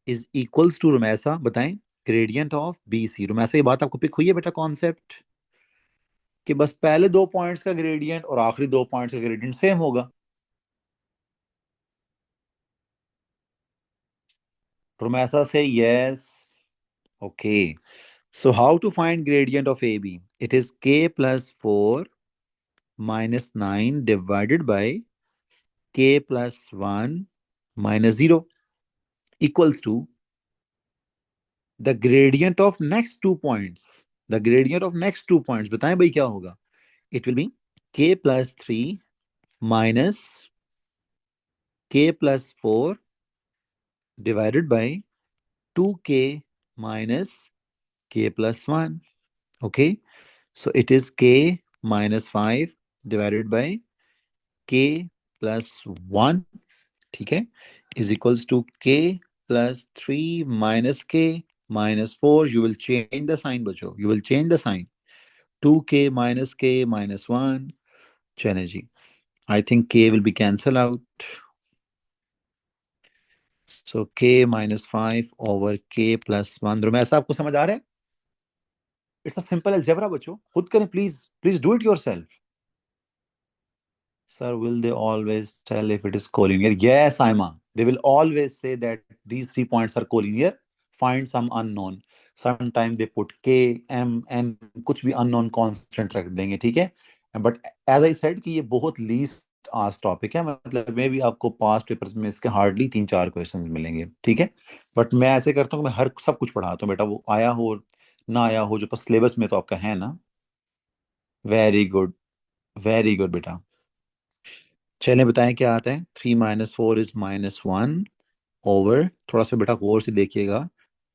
S1: is equals to, Rumaisa बताएं, gradient of B C. Rumaisa ये बात आपको पिक हुई है बेटा कॉन्सेप्ट कि बस पहले 2 पॉइंट्स का ग्रेडियंट और आखिरी 2 पॉइंट्स का ग्रेडियंट सेम होगा? रुमैसा से yes. Okay, so how to find gradient of AB? It is k plus 4 minus 9 divided by k plus 1 minus 0 equals to the gradient of next 2 points. The gradient of next 2 points, बताएं भाई क्या होगा? It will be k plus 3 minus k plus 4 divided by 2k minus k plus 1. Okay, so it is k minus 5 divided by k plus 1, ठीक है, is equals to k plus 3 minus k minus 4. You will change the sign बच्चों, you will change the sign. 2k minus k minus 1. चलें जी, I think k will be cancelled out. So k minus 5 over k plus 1. Rumaisa आपको समझ आ रहा है? It's a simple algebra बच्चों, खुद करें please, please do it yourself. Sir, will they always tell if it is collinear? Yes, Aima. They will always say that these 3 points are collinear. Find some unknown. Sometimes they put K, M, N, कुछ भी unknown constant रख देंगे, ठीक है? But as I said कि ये बहुत least asked topic है, मतलब मैं भी आपको past papers में इसके hardly 3-4 questions मिलेंगे, ठीक है? But मैं ऐसे करता हूँ कि मैं हर सब कुछ पढ़ाता हूँ बेटा, वो आया हो ना आया हो, जो सिलेबस में तो आपका है ना। Very good. वेरी गुड बेटा। चलें बताएं क्या आता है। 3 - 4 इज -1 ओवर, थोड़ा सा बेटा गौर से देखिएगा,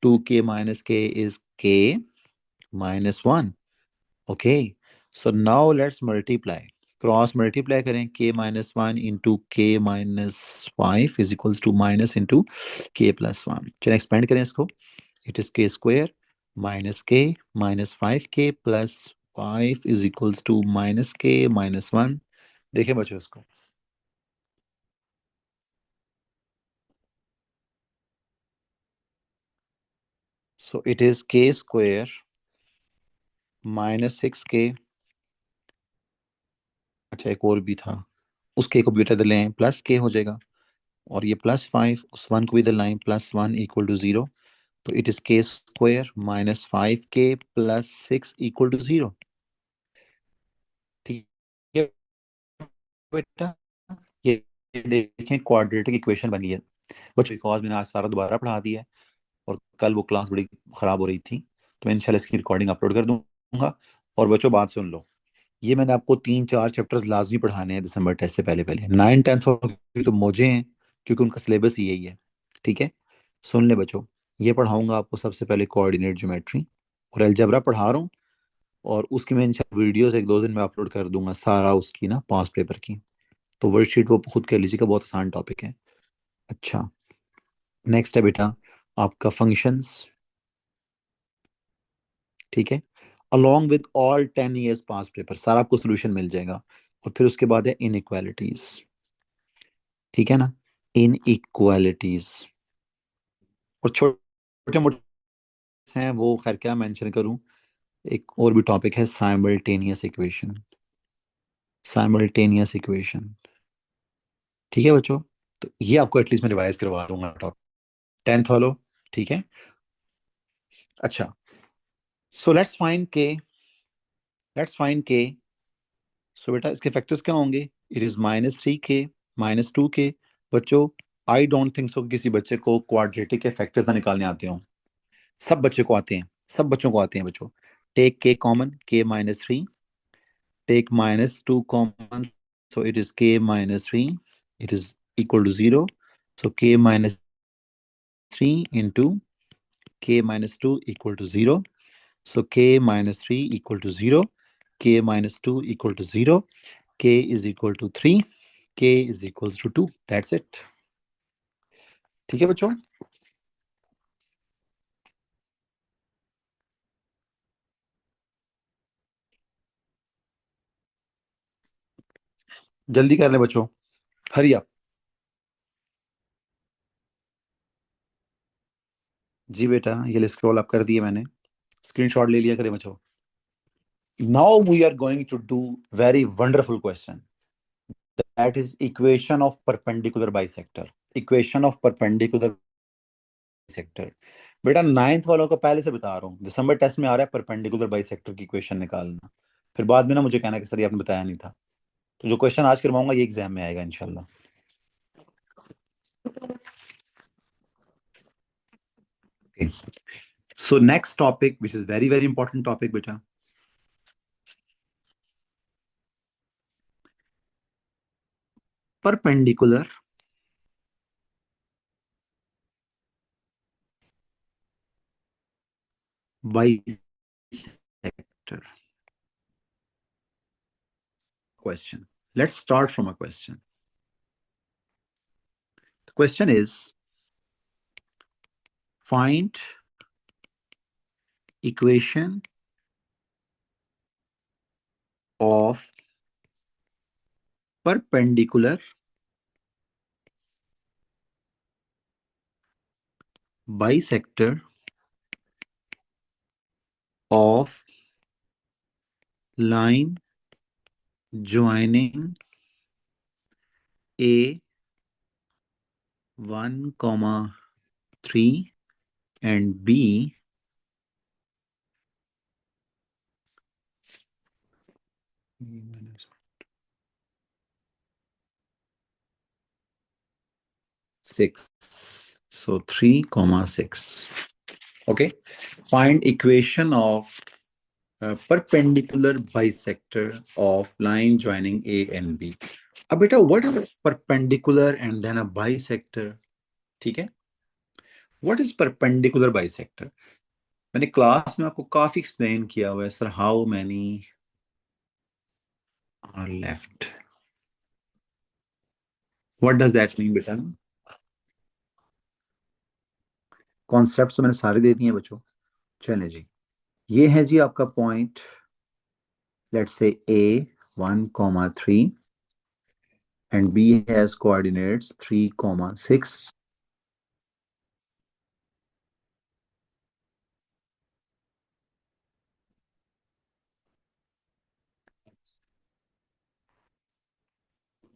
S1: 2k - k is k -1। Okay, so now let's multiply, cross multiply करें। k - 1 into k - 5 is equals to minus into k+1। चलिए एक्सपेंड करें इसको। It is k² -k -5k plus 5 is equals to -k -1। देखिए बच्चों इसको, so it is k² -6k, अच्छा एक और भी था, उस k को भी इधर लें प्लस k हो जाएगा, और ये +5 उस 1 को भी इधर लाएं +1 इक्वल टू 0। तो it is k² -5k plus 6 equal to 0। ठीक है बेटा, ये देखें क्वाड्रेटिक इक्वेशन बनी है बच्चों, बिकॉज मैंने आज सारा दोबारा पढ़ा दिया है और कल वो क्लास बड़ी खराब हो रही थी, तो मैं इंशाल्लाह इसकी रिकॉर्डिंग अपलोड कर दूंगा। और बच्चों बात सुन लो, ये मैंने आपको 3 4 चैप्टर्स लाजमी पढ़ाने हैं दिसंबर टेस्ट से पहले पहले। 9 10 और तो मौजे हैं, क्योंकि उनका सिलेबस ही यही है। ठीक है, सुन ले बच्चों, ये पढ़ाऊंगा आपको सबसे पहले कोऑर्डिनेट ज्योमेट्री और अलजेब्रा पढ़ा रहा हूँ, और उसकी मैं इंशाल्लाह वीडियोस 1 2 दिन में अपलोड कर दूंगा सारा उसकी ना पास्ट पेपर की। तो वर्कशीट वो खुद कर लीजिएगा, बहुत आसान टॉपिक है। अच्छा, नेक्स्ट है बेटा आपका फंक्शंस। ठीक है, along with all 10 years past paper सारा आपको सोल्यूशन मिल जाएगा। और फिर उसके बाद है इनइक्वालिटीज। ठीक है ना, इनइक्वालिटीज और छोटे मोटे हैं वो, खैर क्या मेंशन करूं। एक और भी टॉपिक है साइमल्टेनियस इक्वेशन, साइमल्टेनियस इक्वेशन। ठीक है बच्चों, तो ये आपको एटलीस्ट मैं रिवाइज करवा दूंगा टॉपिक 10th वालों। ठीक है, अच्छा, सो लेट्स फाइंड के। सो बेटा इसके फैक्टर्स क्या होंगे। It is -3k -2k। बच्चों आई डोंट थिंक सो किसी बच्चे को क्वाड्रेटिक के फैक्टर्स ना निकालने आते हो। सब बच्चे को आते हैं, सब बच्चों को आते हैं बच्चों। Take k common, k - 3, take -2 common, so it is k - 3, it is equal to 0. So k - 3 into k - 2 equal to 0. So k - 3 equal to 0, k - 2 equal to 0, k is equal to 3, k is equals to 2. That's it. ठीक है बच्चों, जल्दी कर ले बच्चों, हरी आप। जी बेटा, ये स्क्रॉल अप कर दिए मैंने, स्क्रीनशॉट ले लिया करें बच्चों। Now we are going to do very wonderful question, that is equation of perpendicular bisector, equation of perpendicular bisector। बेटा 9th वालों को पहले से बता रहा हूँ, दिसंबर टेस्ट में आ रहा है परपेंडिकुलर बाइसेक्टर की इक्वेशन निकालना। फिर बाद में ना मुझे कहना कि सर ये आपने बताया नहीं था। तो जो क्वेश्चन आज करवाऊंगा ये एग्जाम में आएगा इंशाल्लाह। So next topic which is very very important topic बेटा, perpendicular bisector question. Let's start from a question. The question is find equation of perpendicular bisector of line joining A 1, 3 and B 6. So 3, 6. Okay. Find equation of perpendicular bisector of line joining A and B. अब बेटा what is perpendicular and then a bisector? ठीक है, what is perpendicular bisector? मैंने class में आपको काफी explain किया हुआ है sir, how many are left, what does that mean बेटा? कॉन्सेप्ट तो मैंने सारे दे दिए हैं बच्चों। चलें जी, ये है जी आपका point, let's say A 1,3 and B has coordinates 3,6.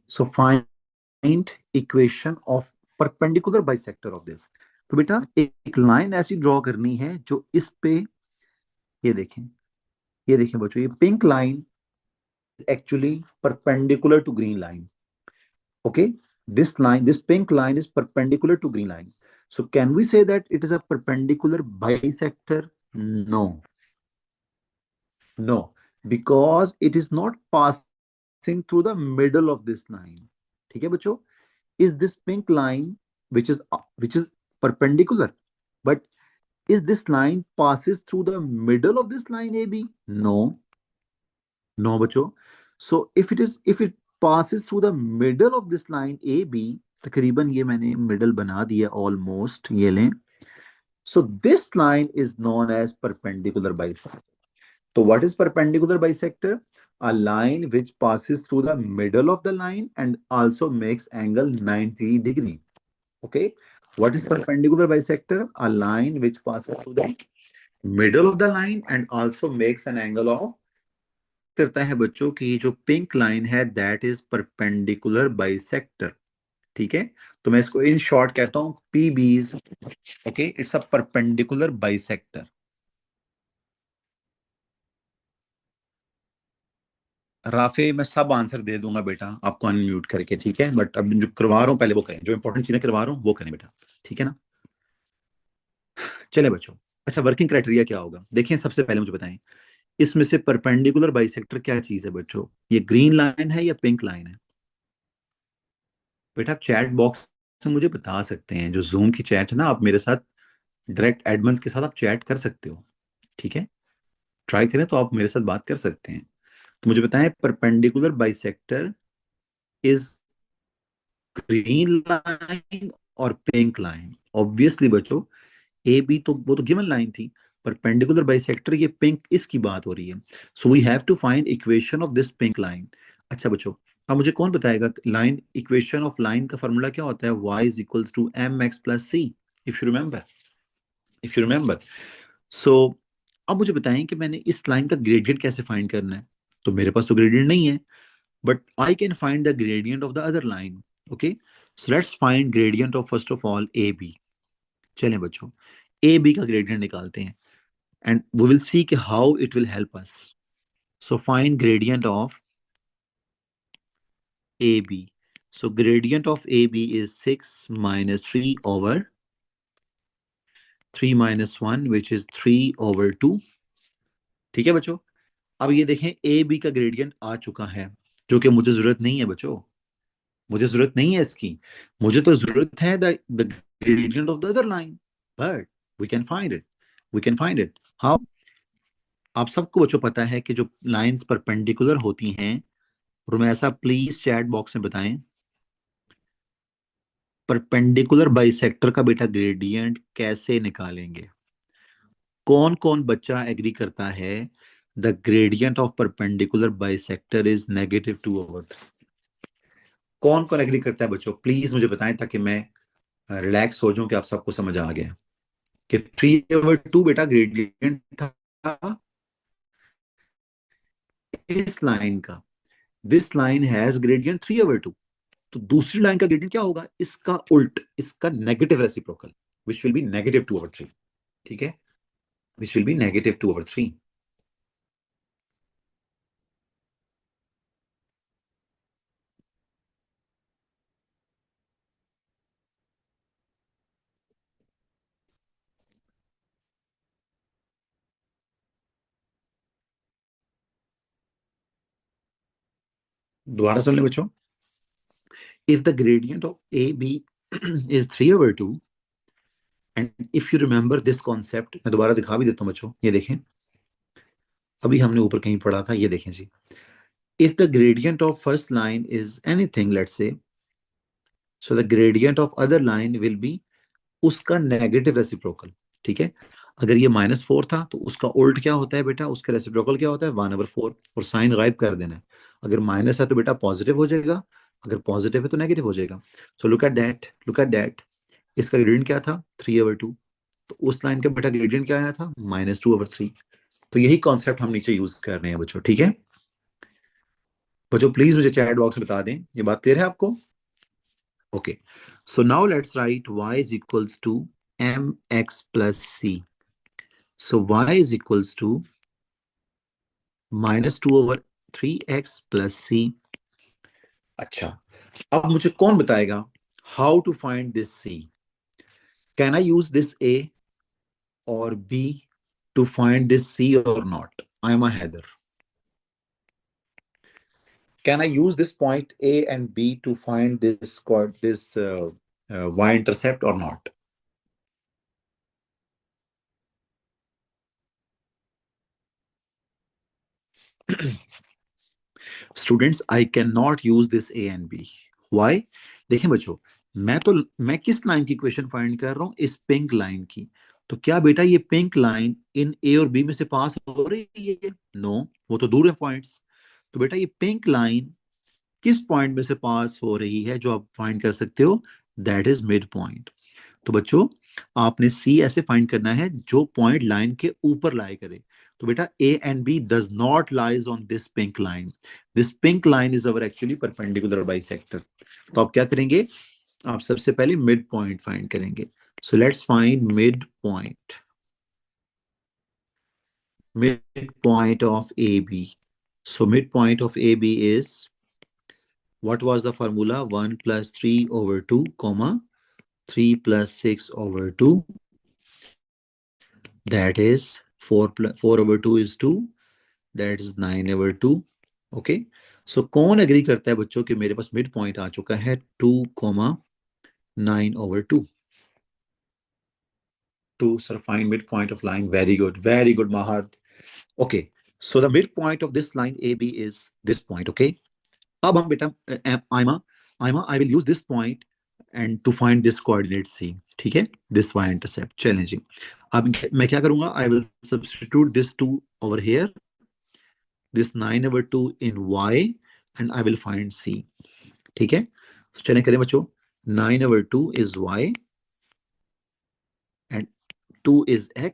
S1: So find equation of perpendicular bisector of this. तो बेटा एक लाइन ऐसी ड्रॉ करनी है जो इस पे, ये देखें, ये देखें बच्चों, ये pink line actually perpendicular to green line. Okay, this line, this pink line is perpendicular to green line. So can we say that it is a perpendicular bisector? No, no, because it is not passing through the middle of this line. ठीक है बच्चों, is this pink line which is perpendicular, but is this line passes through the middle of this line AB? No, no बच्चों. So if it passes through the middle of this line AB, तकरीबन ये मैंने middle बना दिया almost, ये लें. So this line is known as perpendicular bisector. So what is perpendicular bisector? A line which passes through the middle of the line and also makes angle 90 degree. Okay, what is perpendicular bisector? A line which passes through the middle of the line and also makes an angle of, करता है बच्चों की जो pink line है that is perpendicular bisector. ठीक है, तो मैं इसको इन शॉर्ट कहता हूं PBs. Okay, it's a perpendicular bisector. Rafay मैं सब आंसर दे दूंगा बेटा आपको अनम्यूट करके, ठीक है, बट अब जो करवा रहा हूं पहले वो करें, जो इंपॉर्टेंट चीजें करवा रहा हूं वो करें बेटा, ठीक है ना? चले बच्चों, अच्छा वर्किंग क्राइटेरिया क्या होगा देखें, सबसे पहले मुझे बताएं इसमें से परपेंडिकुलर बाइसेक्टर क्या चीज है बच्चों? ये ग्रीन लाइन है या पिंक लाइन है? बेटा आप चैट बॉक्स में मुझे बता सकते हैं, जो जूम की चैट है ना, आप मेरे साथ डायरेक्ट एडमंस के साथ आप चैट कर सकते हो, ठीक है, ट्राई करें तो आप मेरे साथ बात कर सकते हैं. तो मुझे बताएं perpendicular bisector is green line और पिंक लाइन. ऑब्वियसली बच्चों ए बी तो वो तो गिवन लाइन थी, परपेंडिकुलर बाइसेक्टर ये पिंक, इसकी बात हो रही है. So we have to find equation of this pink line. अच्छा बच्चों, अब मुझे कौन बताएगा लाइन इक्वेशन ऑफ लाइन का फॉर्मूला क्या होता है? y is equals to M X plus C. If you remember, if you remember. सो अब मुझे बताएं कि मैंने इस लाइन का ग्रेडियंट कैसे फाइंड करना है. तो मेरे पास तो ग्रेडियंट नहीं है, but I can find the gradient of the other line. Okay, so let's find gradient of first of all AB. चलें बच्चों, AB का gradient निकालते हैं and we will see कि how it will help us. So find gradient of AB. So gradient of AB is 6 minus 3 over 3 minus 1 which is 3 over 2. ठीक है बच्चों, अब ये देखें AB का gradient आ चुका है, जो कि मुझे जरूरत नहीं है बच्चों, मुझे जरूरत नहीं है इसकी. मुझे तो जरूरत है the gradient of the other line, but we can find it, we can find it how. आप सबको बच्चों पता है कि जो लाइंस परपेंडिकुलर होती हैं, और मैं ऐसा प्लीज चैट बॉक्स में बताएं, परपेंडिकुलर बाइसेक्टर का बेटा ग्रेडियंट कैसे निकालेंगे? कौन कौन बच्चा एग्री करता है the gradient of perpendicular bisector is -2/3? कौन कौन एग्री करता है बच्चों, प्लीज मुझे बताएं ताकि मैं रिलैक्स हो जाऊं कि आप सबको समझ आ गया कि 3/2 बेटा ग्रेडियंट था इस लाइन का. This line has gradient 3/2. तो दूसरी लाइन का ग्रेडियंट क्या होगा? इसका उल्ट, इसका negative reciprocal, which will be -2/3. ठीक है, विच विल बी -2/3. दोबारा सुन ले बच्चों. If the gradient of AB is 3/2, and if you remember this concept, मैं दोबारा दिखा भी देता हूँ बच्चों, ये देखें. अभी हमने ऊपर कहीं पढ़ा था, ये देखें जी. If the gradient of first line is anything, let's say, so the gradient of other line will be उसका नेगेटिव रेसिप्रोकल. ठीक है. अगर ये -4 था तो उसका उल्ट क्या होता है बेटा, उसका रेसिप्रोकल क्या होता है 1/4, और साइन गायब कर देना है. अगर माइनस है तो बेटा पॉजिटिव हो जाएगा, अगर पॉजिटिव है तो नेगेटिव हो जाएगा. So look at that, look at that. इसका ग्रेडियंट क्या था 3/2, तो उस लाइन का बेटा ग्रेडियंट क्या आया था -2/3. तो यही कॉन्सेप्ट हम नीचे यूज कर रहे हैं बच्चों. ठीक है बच्चों, प्लीज मुझे चैट बॉक्स में बता दें ये बात क्लियर है आपको. Okay, so now let's write y is equals to mx plus c. So y is equals to -2/3x plus c. अच्छा, अब मुझे कौन बताएगा how to find this c? Can I use this a और b to find this c or not? I am a header. Can I use this point a and b to find this y intercept or not? Students, I can not use this A and B. Why? देखें बच्चों, मैं किस line की equation find कर रहा हूं, इस pink line की. तो क्या बेटा ये पिंक लाइन इन ए और बी में से पास हो रही है? नो, वो तो दूर है पॉइंट्स. तो बेटा ये पिंक लाइन किस पॉइंट में से पास हो रही है जो आप फाइंड कर सकते हो? That is mid point. तो बच्चों, आपने सी ऐसे फाइंड करना है जो पॉइंट लाइन के ऊपर लाई करे. तो बेटा A and B does not lies on this pink line. This pink line is our actually perpendicular bisector. तो आप क्या करेंगे, आप सबसे पहले मिड पॉइंट फाइंड करेंगे. So let's find mid point. Mid point of A B. So mid point of A B is, what was the formula? 1 plus 3 over 2, comma 3 plus 6 over 2, that is 4 over 2 is 2, that is 9/2. Okay, सो कौन agree करता है बच्चों कि मेरे पास mid point आ चुका है 2,9/2? To sir find midpoint of line. Very good Mahad. Okay, so the midpoint of this line AB is this point. Okay, अब हम बेटा Aima I will use this point and to find this coordinate C. ठीक है, this Y intercept challenging. अब मैं क्या करूंगा, I will substitute this 2 over here, this 9/2 in y, and I will find c. ठीक है, तो चलें करें बच्चों. 9/2 is y and 2 is x.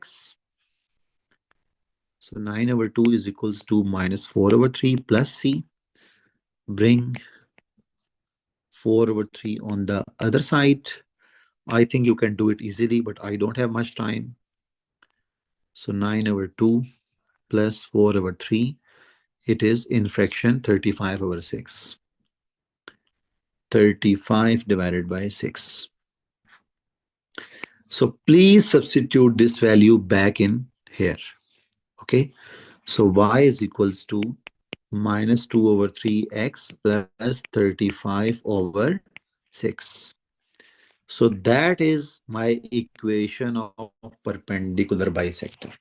S1: So 9/2 is equals to -4/3 plus c. Bring 4/3 on the other side. I think you can do it easily, but I don't have much time. So 9/2 plus 4/3, it is in fraction 35/6. 35 divided by 6. So please substitute this value back in here. Okay, so y is equals to -2/3x plus 35/6. So that is my equation of perpendicular bisector.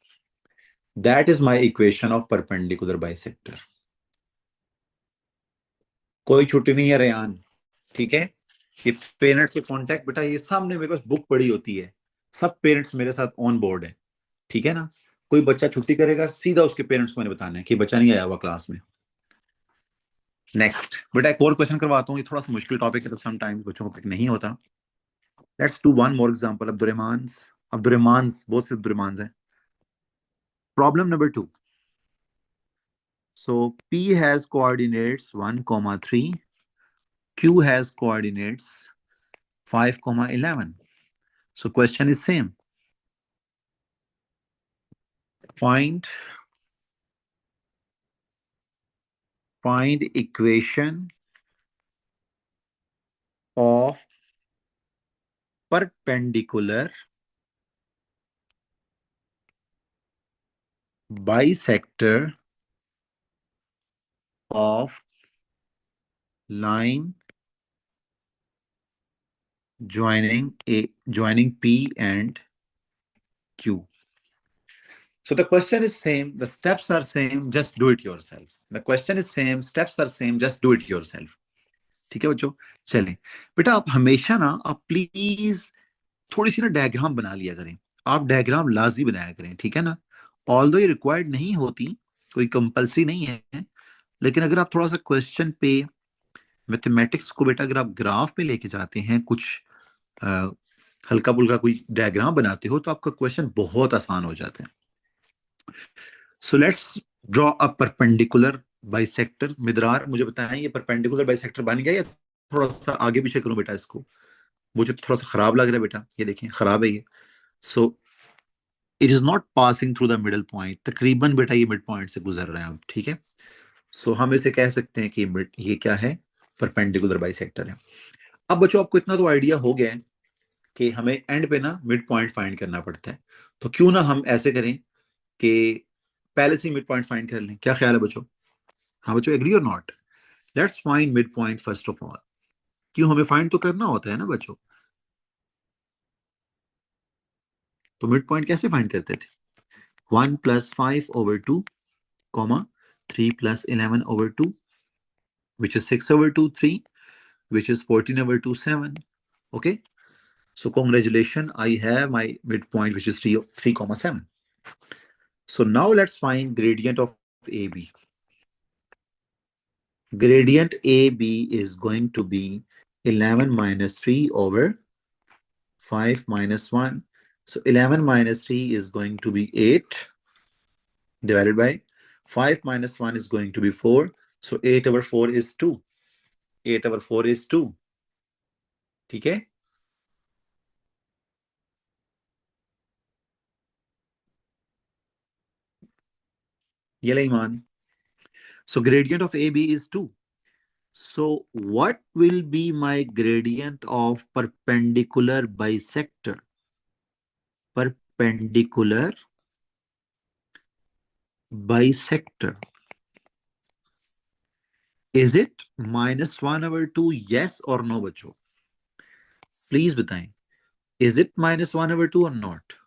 S1: That is my equation of perpendicular bisector. कोई छुट्टी नहीं है Ryan. ठीक है, ये parents के contact बेटा, ये सामने मेरे पास बुक पड़ी होती है, सब पेरेंट्स मेरे साथ ऑन बोर्ड है. ठीक है ना, कोई बच्चा छुट्टी करेगा सीधा उसके पेरेंट्स को मैंने बताना है कि बच्चा नहीं आया हुआ क्लास में. नेक्स्ट बेटा, एक और क्वेश्चन करवाता हूँ, ये थोड़ा सा मुश्किल टॉपिक है तो समटाइम्स बच्चों को पिक नहीं होता. Let's do one more example. Abdurrahman, बहुत से अब्दुर्रहमान हैं. Problem number 2. So P has coordinates 1, 3. Q has coordinates 5, 11. So question is same. Find equation of perpendicular bisector of line joining P and Q. So the question is same, the steps are same, just do it yourself. The question is same, steps are same, just do it yourself. ठीक है बच्चों, चलें बेटा आप हमेशा ना आप please थोड़ी सी ना डायग्राम बना लिया करें, आप डायग्राम लाजमी बनाया करें, ठीक है ना। ऑल्दो ये रिक्वायर्ड नहीं होती, कोई कंपलसरी नहीं है, लेकिन अगर आप थोड़ा सा क्वेश्चन पे मैथमेटिक्स को बेटा अगर आप ग्राफ में लेके जाते हैं, कुछ अ, हल्का फुल्का कोई डायग्राम बनाते हो तो आपका क्वेश्चन बहुत आसान हो जाता है। So let's draw a perpendicular bisector. Midrar मुझे बताएं ये परपेंडिकुलर बाइसेक्टर बन गया या थोड़ा सा आगे पीछे करूं बेटा इसको, मुझे तो थोड़ा सा खराब लग रहा है बेटा, ये देखें खराब है ये। So it is not passing through the middle point, तकरीबन बेटा ये मिड पॉइंट से गुजर रहे हैं अब, ठीक है। सो हम इसे कह सकते हैं कि ये क्या है, परपेंडिकुलर बाइसेक्टर है। अब बच्चों आपको इतना तो आइडिया हो गया है कि हमें एंड पे ना मिड पॉइंट फाइंड करना पड़ता है, तो क्यों ना हम ऐसे करें कि पहले से मिड पॉइंट फाइंड कर लें, क्या ख्याल है बच्चों? हाँ बच्चों, एग्री और not? Let's find mid point first of all. क्यों, हमें फाइंड तो करना होता है ना बच्चों। तो मिड पॉइंट कैसे फाइंड करते थे? 1 + 5/2 comma 3 + 11/2, which is 6/2 3, which is 14/2 7. Okay, so congratulations, I have my midpoint, which is 3 3 7. So now let's find gradient of AB. Gradient AB is going to be 11 minus 3 over 5 minus 1. So 11 minus 3 is going to be 8 divided by 5 minus 1 is going to be 4. So 8 over 4 is 2. 8 over 4 is 2. ठीक है। ये ले ईमान। So gradient of AB is 2. So what will be my gradient of perpendicular bisector? Perpendicular bisector. Is it -1/2? Yes or no बच्चों? Please बताएं. Is it -1/2 or not?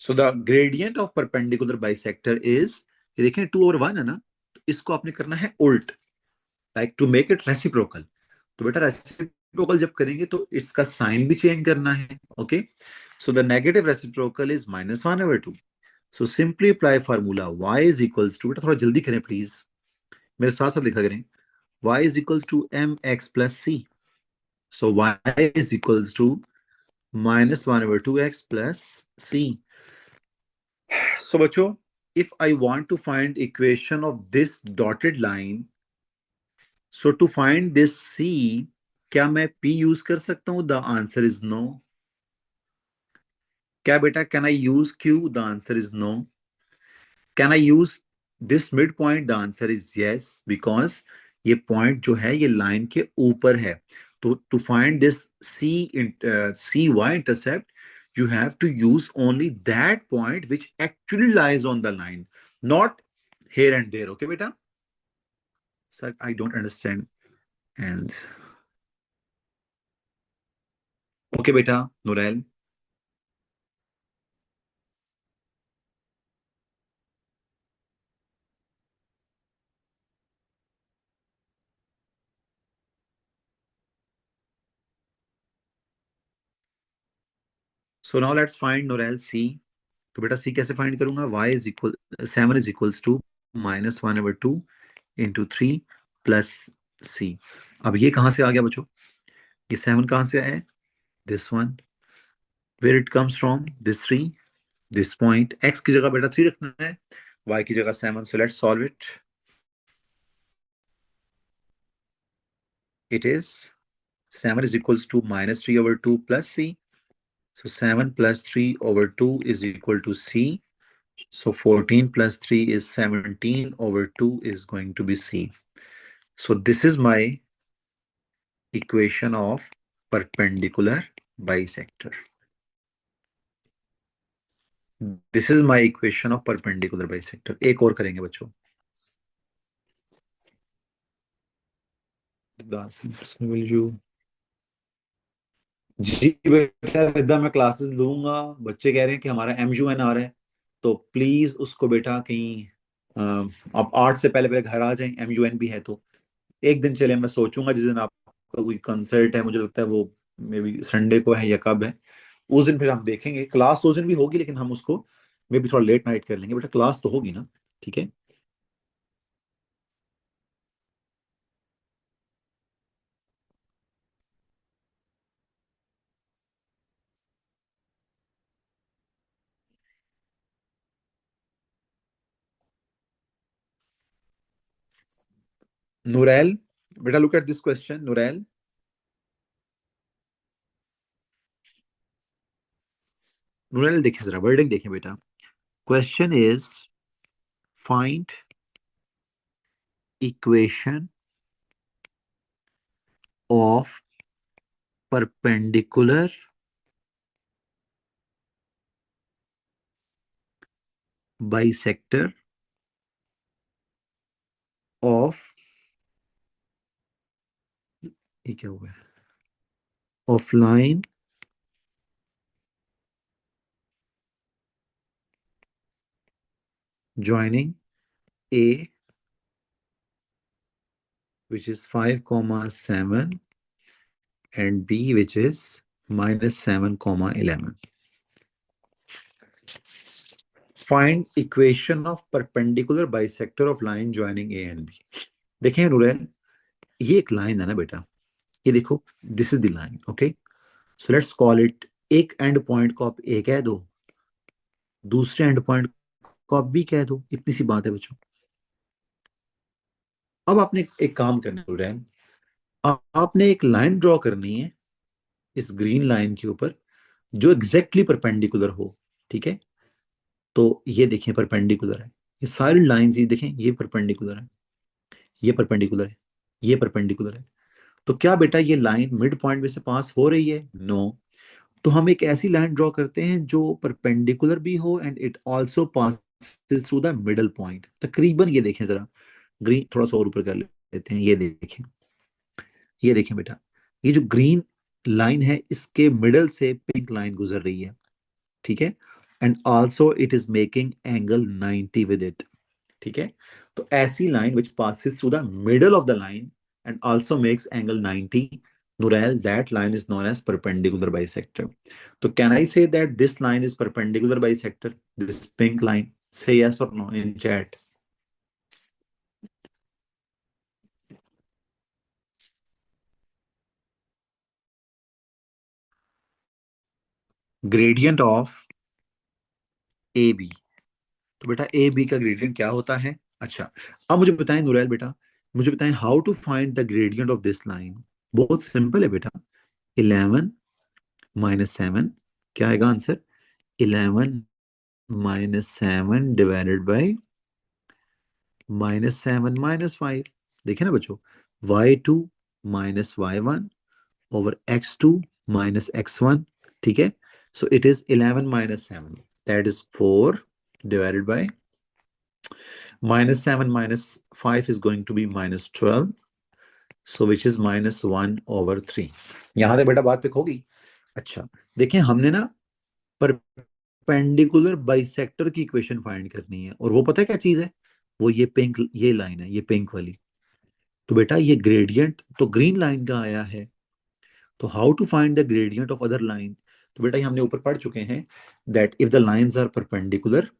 S1: So the gradient of perpendicular bisector is, ये देखें 2/1 है ना, तो इसको आपने करना है उल्ट, like to make it reciprocal. तो बेटा रेसिप्रोकल जब करेंगे तो इसका साइन भी चेंज करना है, okay. So the negative reciprocal is -1/2. So simply apply formula y is equals to, बेटा थोड़ा जल्दी करें प्लीज, मेरे साथ साथ लिखा करें, y is equals to mx + c. So y is equals to -1/2x + c. So बच्चों, if I want to find equation of this dotted line, so to find this c, क्या मैं p यूज कर सकता हूं? The answer is no. क्या बेटा can I use q? The answer is no. Can I use this mid point? The answer is yes, because ये point जो है ये लाइन के ऊपर है। तो to find this C Y intercept, you have to use only that point which actually lies on the line, not here and there. Okay beta? Sir, I don't understand. And okay beta, Norail. So now let's find Norail C. तो बेटा सी कैसे find करूंगा? y is equal 7 is equals to -1/2 into 3 plus C. अब ये कहां से आ गया बच्चों? ये 7 कहां से आया है? This one. Where it comes from? This 3, this point. x की जगह बेटा 3 रखना है, y की जगह 7. So let's solve it. It is 7 is equals to -3/2 plus c. So 7 plus 3/2 is equal to c. So 14 plus 3 is 17/2 is going to be c. So this is my equation of perpendicular bisector. This is my equation of perpendicular bisector. एक और करेंगे बच्चों. Will you? जी बेटा विद्या मैं classes लूंगा. बच्चे कह रहे हैं कि हमारा MUN आ रहा है, तो प्लीज उसको बेटा कहीं आप 8 से पहले पहले घर आ जाएं. MUN भी है तो एक दिन चले. मैं सोचूंगा जिस दिन आपका कोई कंसर्ट है, मुझे लगता है वो मे बी संडे को है या कब है, उस दिन फिर हम देखेंगे. क्लास उस दिन भी होगी लेकिन हम उसको मे बी थोड़ा लेट नाइट कर लेंगे. बेटा क्लास तो होगी ना? ठीक है. Nurel, बेटा look at this question. Nurel, Nurel देखिए जरा वर्डिंग देखिए बेटा. Question is find equation of perpendicular bisector of, ये क्या हुआ है, of line joining A, which is 5, 7 and B, which is -7, 11. Find equation of perpendicular bisector of line joining A and B. देखें rural, ये एक line है ना बेटा, ये देखो, this is the line. Okay, so let's call it. एक and point को आप ए कह दो, दूसरे एंड पॉइंट को आप बी कह दो. इतनी सी बात है बच्चों. अब आपने एक काम करना है रूरल, आपने एक लाइन ड्रॉ करनी है इस ग्रीन लाइन के ऊपर जो एग्जैक्टली परपेंडिकुलर हो. ठीक है, तो ये देखिए परपेंडिकुलर है. ये सारी लाइंस ये देखें, ये परपेंडिकुलर है, ये परपेंडिकुलर है, ये परपेंडिकुलर है. तो क्या बेटा ये लाइन मिड पॉइंट में से पास हो रही है? नो. तो हम एक ऐसी लाइन ड्रॉ करते हैं जो परपेंडिकुलर भी हो and it also passes through the middle point. तकरीबन ये देखें जरा, ग्रीन थोड़ा सा और ऊपर कर लेते हैं. ये देखें, ये देखें बेटा, ये जो ग्रीन लाइन है इसके मिडल से पिंक लाइन गुजर रही है. ठीक है, and also it is making angle 90 with it. ठीक है, तो ऐसी line which passes through the middle of the line and also makes angle 90, Nurel, that line is known as perpendicular bisector. So can I say that this line is perpendicular bisector, this pink line? Say yes or no in chat. Gradient of AB. तो बेटा A B का gradient क्या होता है? अच्छा, अब मुझे बताएं नुरैल बेटा, मुझे बताएं how to find the gradient of this line. बहुत सिंपल है बेटा. 11 - 7, क्या आएगा आंसर? 11 - 7 divided by -7 - 5. देखिए ना बच्चों, y2 - y1 over x2 - x1. ठीक है, so it is 11 - 7, that is 4 divided by -7 - 5 is going to be -12, so which is -1/3. यहां तक बेटा बात पिक होगी. अच्छा, देखिए हमने ना परपेंडिकुलर बाइसेक्टर की इक्वेशन फाइंड करनी है, और वो पता है क्या चीज है? वो ये पिंक, ये लाइन है, ये पिंक वाली. तो बेटा ये ग्रेडियंट तो ग्रीन लाइन का आया है, तो how to find the gradient of other line? तो बेटा ये हमने ऊपर पढ़ चुके हैं that if the lines are perpendicular,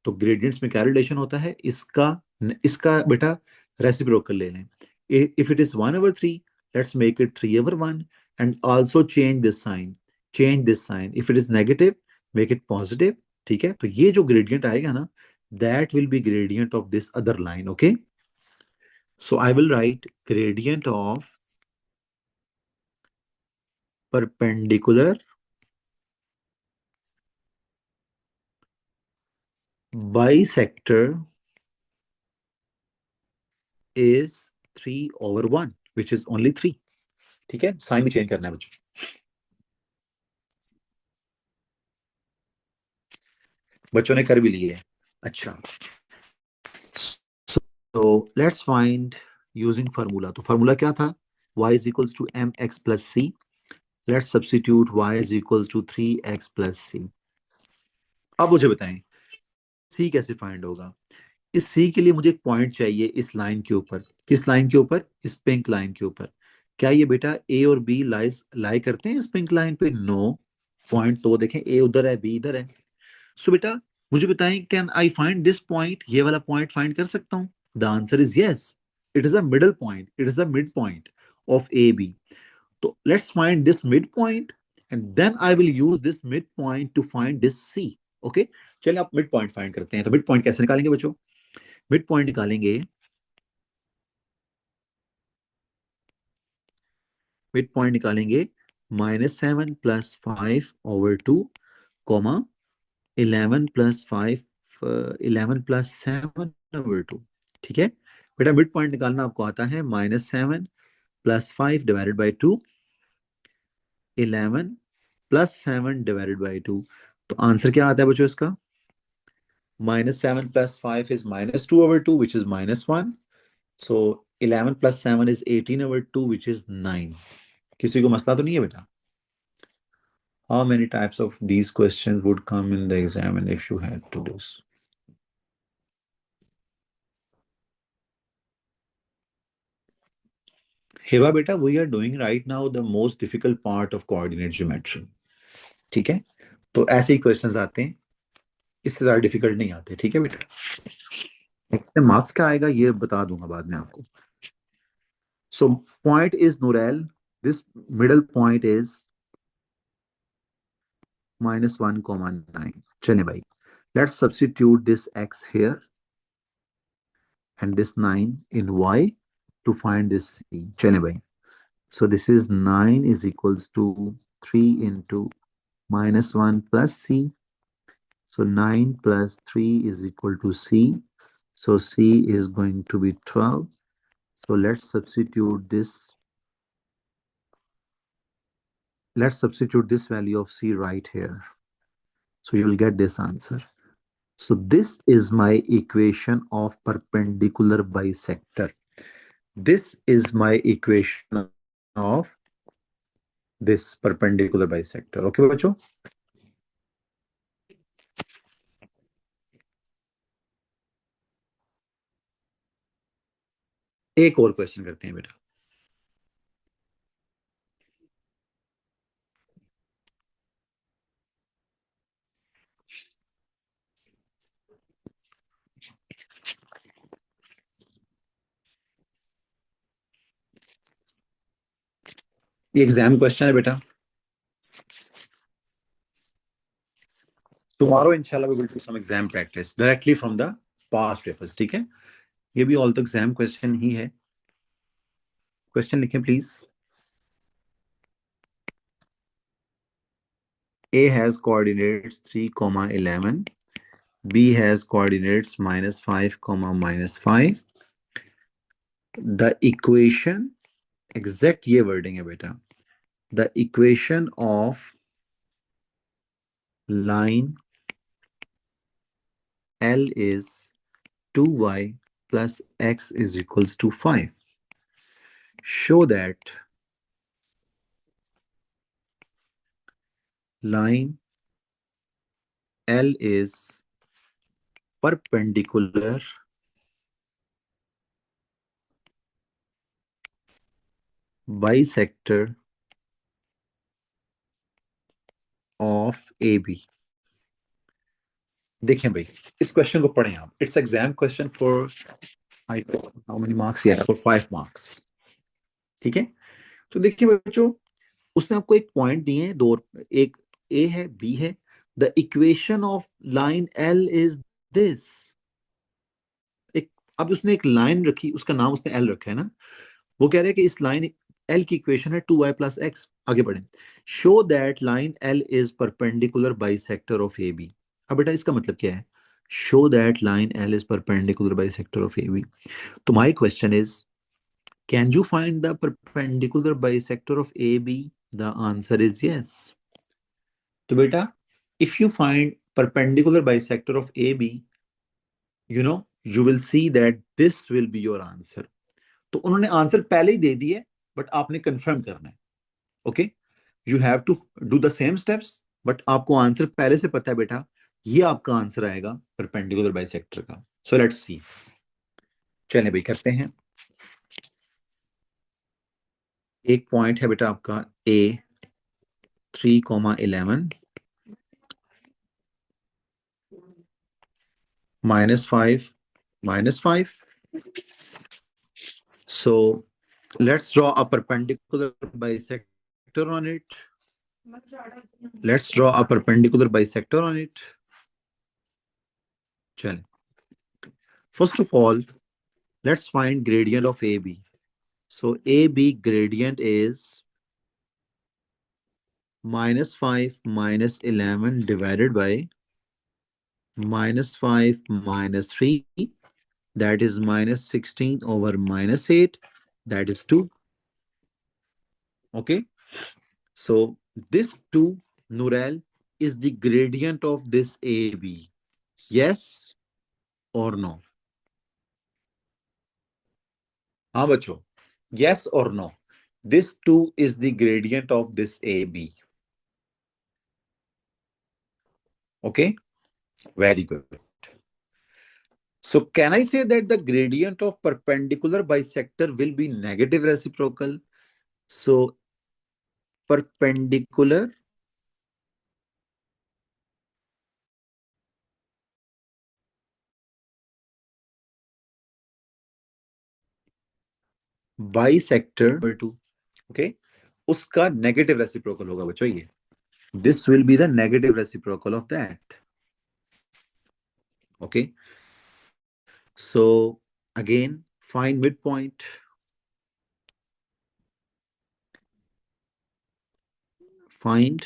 S1: तो ग्रेडियंट्स में क्या रिलेशन होता है इसका? इसका बेटा रेसिप्रोकल ले लें. If it is 1/3, let's make it 3/1 and also change this sign. Change this sign. If it is negative, make it positive. ठीक है, तो ये जो ग्रेडियंट आएगा ना, that will be gradient of this other line. Okay, so I will write gradient of perpendicular bisector is 3/1, which is only 3. ठीक है, sign भी चेंज करना है बच्चों. बच्चों ने कर भी लिए। अच्छा, so let's find using formula. तो formula क्या था? Y is equals to mx plus c. Let's substitute y is equals to 3x plus c. अब मुझे बताएं c कैसे फाइंड होगा? इस c के लिए मुझे एक पॉइंट चाहिए इस लाइन के ऊपर। किस लाइन के ऊपर? इस पिंक लाइन के ऊपर। क्या ये बेटा a और b लाई करते हैं इस पिंक लाइन पे? नो। पॉइंट तो देखें, a उधर है, b इधर है। सो बेटा मुझे बताएं, can I find this point? ये वाला पॉइंट फाइंड कर सकता हूं? The answer is yes. It is a middle point, it is the mid point of A B. तो let's find this mid point and then I will use this mid point to find this C. Okay, चलिए आप mid point find करते हैं। तो mid point कैसे निकालेंगे बच्चों? Mid point निकालेंगे, मिड पॉइंट निकालेंगे -7 + 5/2, कॉमा 11 + 5, 11 + 7/2। ठीक है बेटा, मिड पॉइंट निकालना आपको आता है -7 + 5 डिवाइडेड बाई 2, 11 + 7 डिवाइडेड बाई 2। तो आंसर क्या आता है बच्चों इसका? -7 + 5 is -2/2, which is -1. So 11 + 7 is 18/2, which is 9. किसी को मसला तो नहीं है बेटा? How many types of these questions would come in the exam and if you had to do so? हेवा बेटा, we are doing right now the most difficult part of coordinate geometry. ठीक है, तो ऐसे ही क्वेश्चंस आते हैं, इससे ज्यादा डिफिकल्ट नहीं आते। ठीक है बेटा, इससे मार्क्स क्या आएगा ये बता दूंगा बाद में आपको। So point is Noorel, this middle point is -1, 9। चले भाई, let's substitute this x here and this 9 in y to find this c। चले भाई, so this is 9 is equals to 3 into -1 plus c। So 9 plus 3 is equal to c. So c is going to be 12. So let's substitute this value of c right here. So you will get this answer. So this is my equation of perpendicular bisector. This is my equation of this perpendicular bisector. Okay बच्चों? एक और question करते हैं बेटा। ये exam question है बेटा। Tomorrow inshallah we will do some exam practice directly from the past papers। ठीक है, ये भी ऑल तो एग्जाम क्वेश्चन ही है। क्वेश्चन लिखें please. A has coordinates 3, 11. B has coordinates -5, -5। The equation, exact ये वर्डिंग है बेटा, the equation of line L is 2y plus x is equals to 5. Show that line L is perpendicular bisector of AB। देखें भाई, इस question को पढ़ें आप। It's exam question for how many marks? या फॉर 5 मार्क्स। ठीक है, तो देखिए बच्चों, उसने आपको एक पॉइंट दिए हैं दो, एक ए है, बी है। The equation of line L is this. एक, अब उसने एक लाइन रखी, उसका नाम उसने एल रखा है ना। वो कह रहे हैं कि इस लाइन एल की इक्वेशन है 2y plus x। आगे बढ़े, show that line L is perpendicular bisector of A B. अब बेटा इसका मतलब क्या है? Show that line L is perpendicular bisector of A B. तो my question is, can you find the perpendicular bisector of A B? The answer is yes. तो बेटा, if you find perpendicular bisector of AB, you will see that this will be your answer. तो उन्होंने answer पहले ही दे दिए, but आपने confirm करना है. Okay, you have to do the same steps, but आपको आंसर पहले से पता है बेटा, ये आपका आंसर आएगा परपेंडिकुलर बाइसेक्टर का. So let's see. चलिए भाई करते हैं. एक पॉइंट है बेटा आपका ए 3,11 -5 -5. So let's draw a perpendicular bisector on it. Let's draw a perpendicular bisector on it. चलें. First of all, let's find gradient of AB. So AB gradient is -5 -11 divided by -5 -3. That is -16 over -8. That is 2. Okay. So this 2, Nurel, is the gradient of this AB. Yes or no? हाँ बच्चों, yes or no? This 2 is the gradient of this AB. Okay, very good. So can I say that the gradient of perpendicular bisector will be negative reciprocal? So perpendicular bisector over 2. Okay, उसका negative reciprocal होगा बच्चों ये. This will be the negative reciprocal of that. Okay, so again find midpoint. Find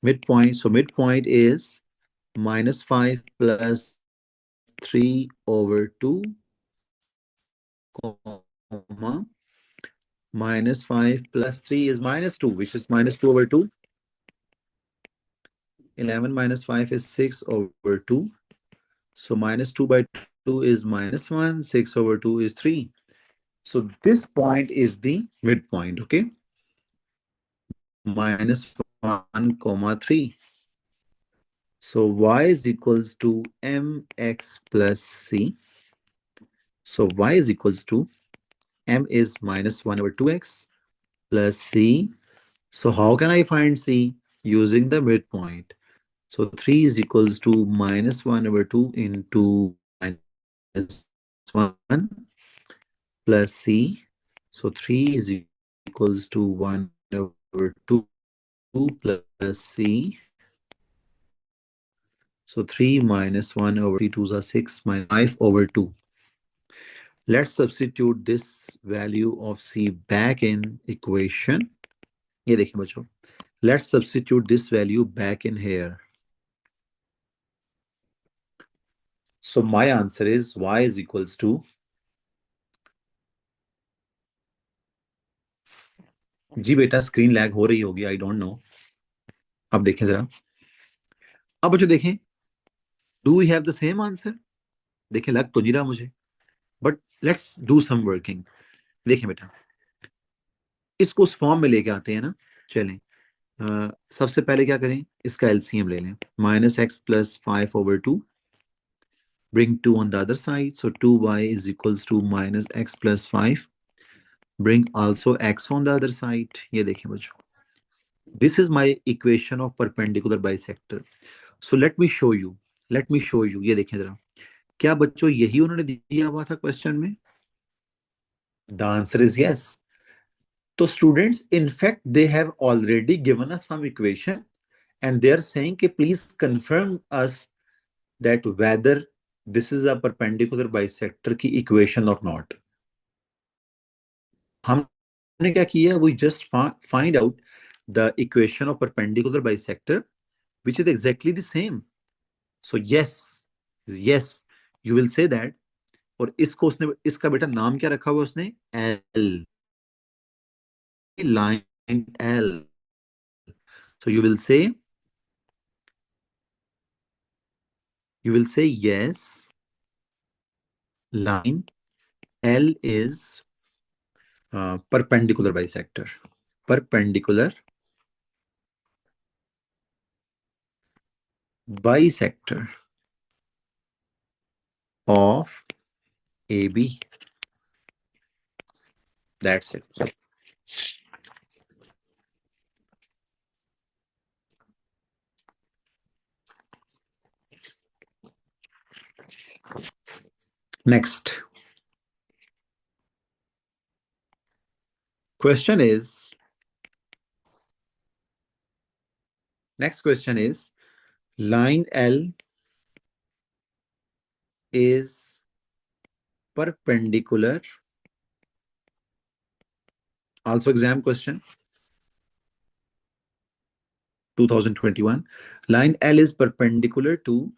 S1: midpoint. So midpoint is -5 plus 3 over 2, comma, -5 plus 3 is -2, which is -2 over 2. 11 minus 5 is 6 over 2. So -2 by 2 is -1. 6 over 2 is 3. So this point is the midpoint, okay? -1, comma 3. So y is equals to mx plus c. So y is equals to m is -1 over 2x plus c. So how can I find c? Using the midpoint. So 3 is equals to -1 over 2 into -1 plus c. So 3 is equals to 1 over 2 plus c. So 3 minus 1 over 3, 2 are 6 minus 5 over 2. Let's substitute this value of c back in equation. ये देखिए बच्चों. Let's substitute this value back in here. So my answer is y is equals to, जी बेटा screen lag हो रही होगी, I don't know. अब देखें जरा. अब बच्चों देखें, do we have the same answer? देखें लग तो नहीं रहा मुझे, but let's do some working. देखें बेटा, इसको उस फॉर्म में लेके आते हैं ना. चलें. सबसे पहले क्या करें, इसका एलसीएम ले लें. -x plus 5 over 2. Bring 2 on the other side. So 2y is equals to -x plus 5. Bring also x on the other side. ये देखें बच्चों. This is my equation of perpendicular bisector. So let me show you. Let me show you. ये देखें जरा. क्या बच्चों यही उन्होंने दिया हुआ था क्वेश्चन में? The answer is yes. So students, in fact, they have already given us some equation and they are saying कि please confirm us that whether this is a perpendicular bisector की equation or not. हमने क्या किया? We just find out the equation of perpendicular bisector, which is exactly the same. So yes, yes, you will say that. और इसको उसने, इसका बेटा नाम क्या रखा हुआ उसने? L, line L. So you will say You will say yes, line L is perpendicular bisector. Perpendicular bisector of AB. That's it. Next question is next question is line L is perpendicular. Also exam question 2021. Line L is perpendicular to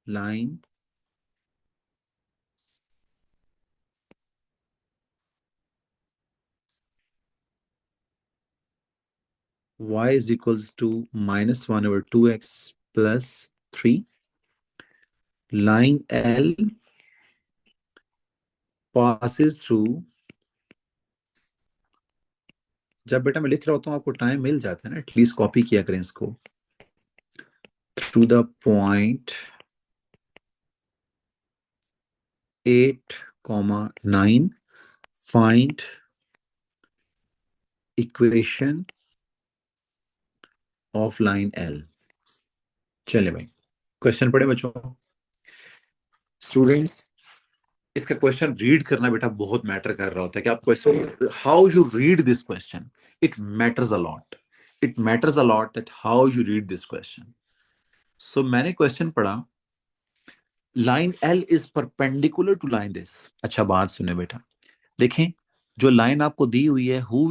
S1: line y is equals to minus 1 over 2x plus 3. Line L passes through. जब बेटा मैं लिख रहा होता हूँ आपको time मिल जाता है ना, एटलीस्ट कॉपी किया करें इसको. Through the point 8, 9 find equation of line L. चले भाई क्वेश्चन पढ़े बच्चों. स्टूडेंट्स इसका क्वेश्चन रीड करना बेटा बहुत मैटर कर रहा होता है कि आप question how you read this question. It matters a lot. It matters a lot that how you read this question. So मैंने क्वेश्चन पढ़ा line L is perpendicular to line this. अच्छा बात सुने बेटा, देखें जो लाइन आपको दी हुई है, who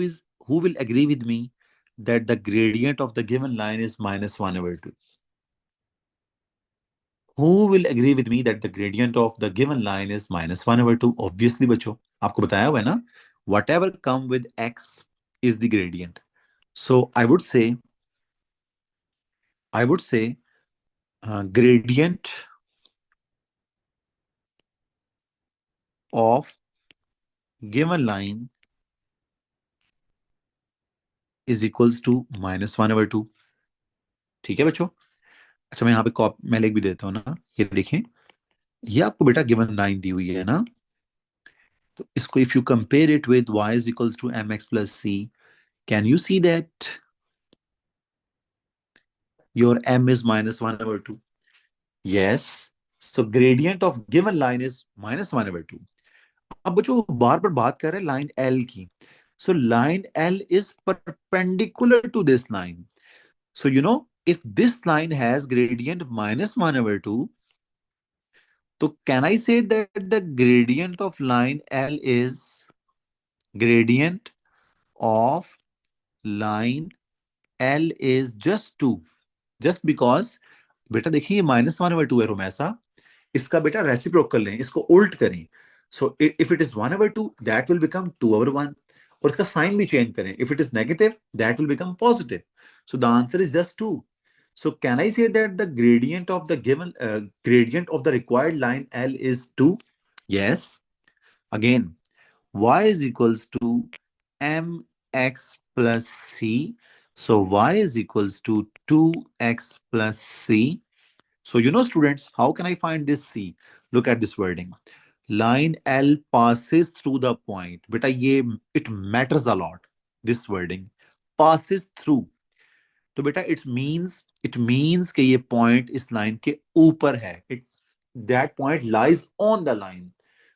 S1: will agree with me that the gradient of the given line is -1/2. Who will agree with me that the gradient of the given line is -1/2? Obviously बच्चों आपको बताया हुआ है ना, whatever come with x is the gradient. So I would say gradient of given line is equals to -1/2. ठीक है बच्चों. अच्छा मैं यहाँ पे मैं लिख भी देता हूँ ना, ये देखें ये आपको बेटा गिवन लाइन दी हुई है ना, तो इसको if you compare it with y is equals to mx plus c, can you see that your m is -1/2? Yes. So gradient of given line is -1/2. अब बच्चों बार बार बात कर रहे हैं लाइन L की. So line L is perpendicular to this line. So if this line has gradient -1/2, so can I say that the gradient of line L is gradient of line L is just 2? Just because बेटा देखिए ये -1/2 है रोमैसा, इसका बेटा reciprocal लें, इसको उल्ट करें. So if it is 1/2 that will become 2/1, और इसका साइन भी चेंज करें. If it is negative that will become positive. So the answer is just 2. So can I say that the gradient of the given gradient of the required line L is 2? Yes. Again, y is equals to mx plus c. So y is equals to 2x plus c. So students, how can I find this c? Look at this wording. Line L passes through the point. Beta ye it matters a lot. This wording passes through. तो बेटा it means कि ये point इस line के ऊपर है. It that point lies on the line.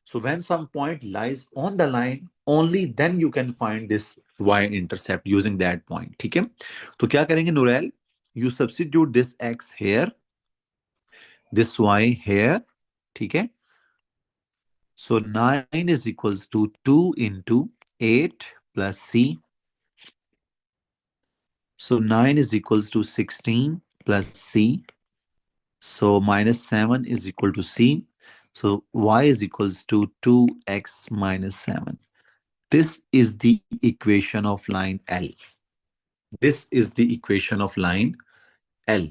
S1: So when some point lies on the line only then you can find this y intercept using that point. ठीक है, तो क्या करेंगे Noorel, you substitute this x here, this y here. ठीक है, so 9 is equals to 2 into 8 plus c. So 9 is equals to 16 plus c. So -7 is equal to c. So y is equals to 2x minus 7. This is the equation of line L. This is the equation of line L.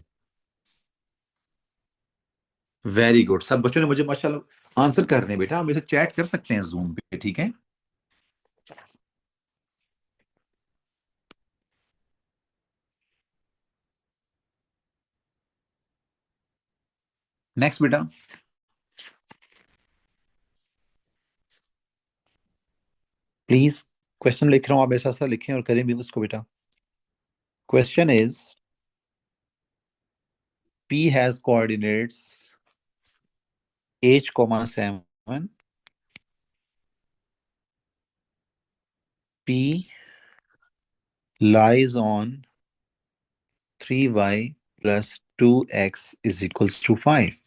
S1: Very good, सब बच्चों ने मुझे माशाल्लाह answer कर रहे हैं बेटा, हम इसे चैट कर सकते हैं जूम पे, ठीक है। नेक्स्ट बेटा, प्लीज क्वेश्चन लिख रहा हूँ, आप ऐसा ऐसा लिखें और करें भी उसको बेटा। Question is P has coordinates h comma 7. P lies on 3y plus 2x is equals to 5.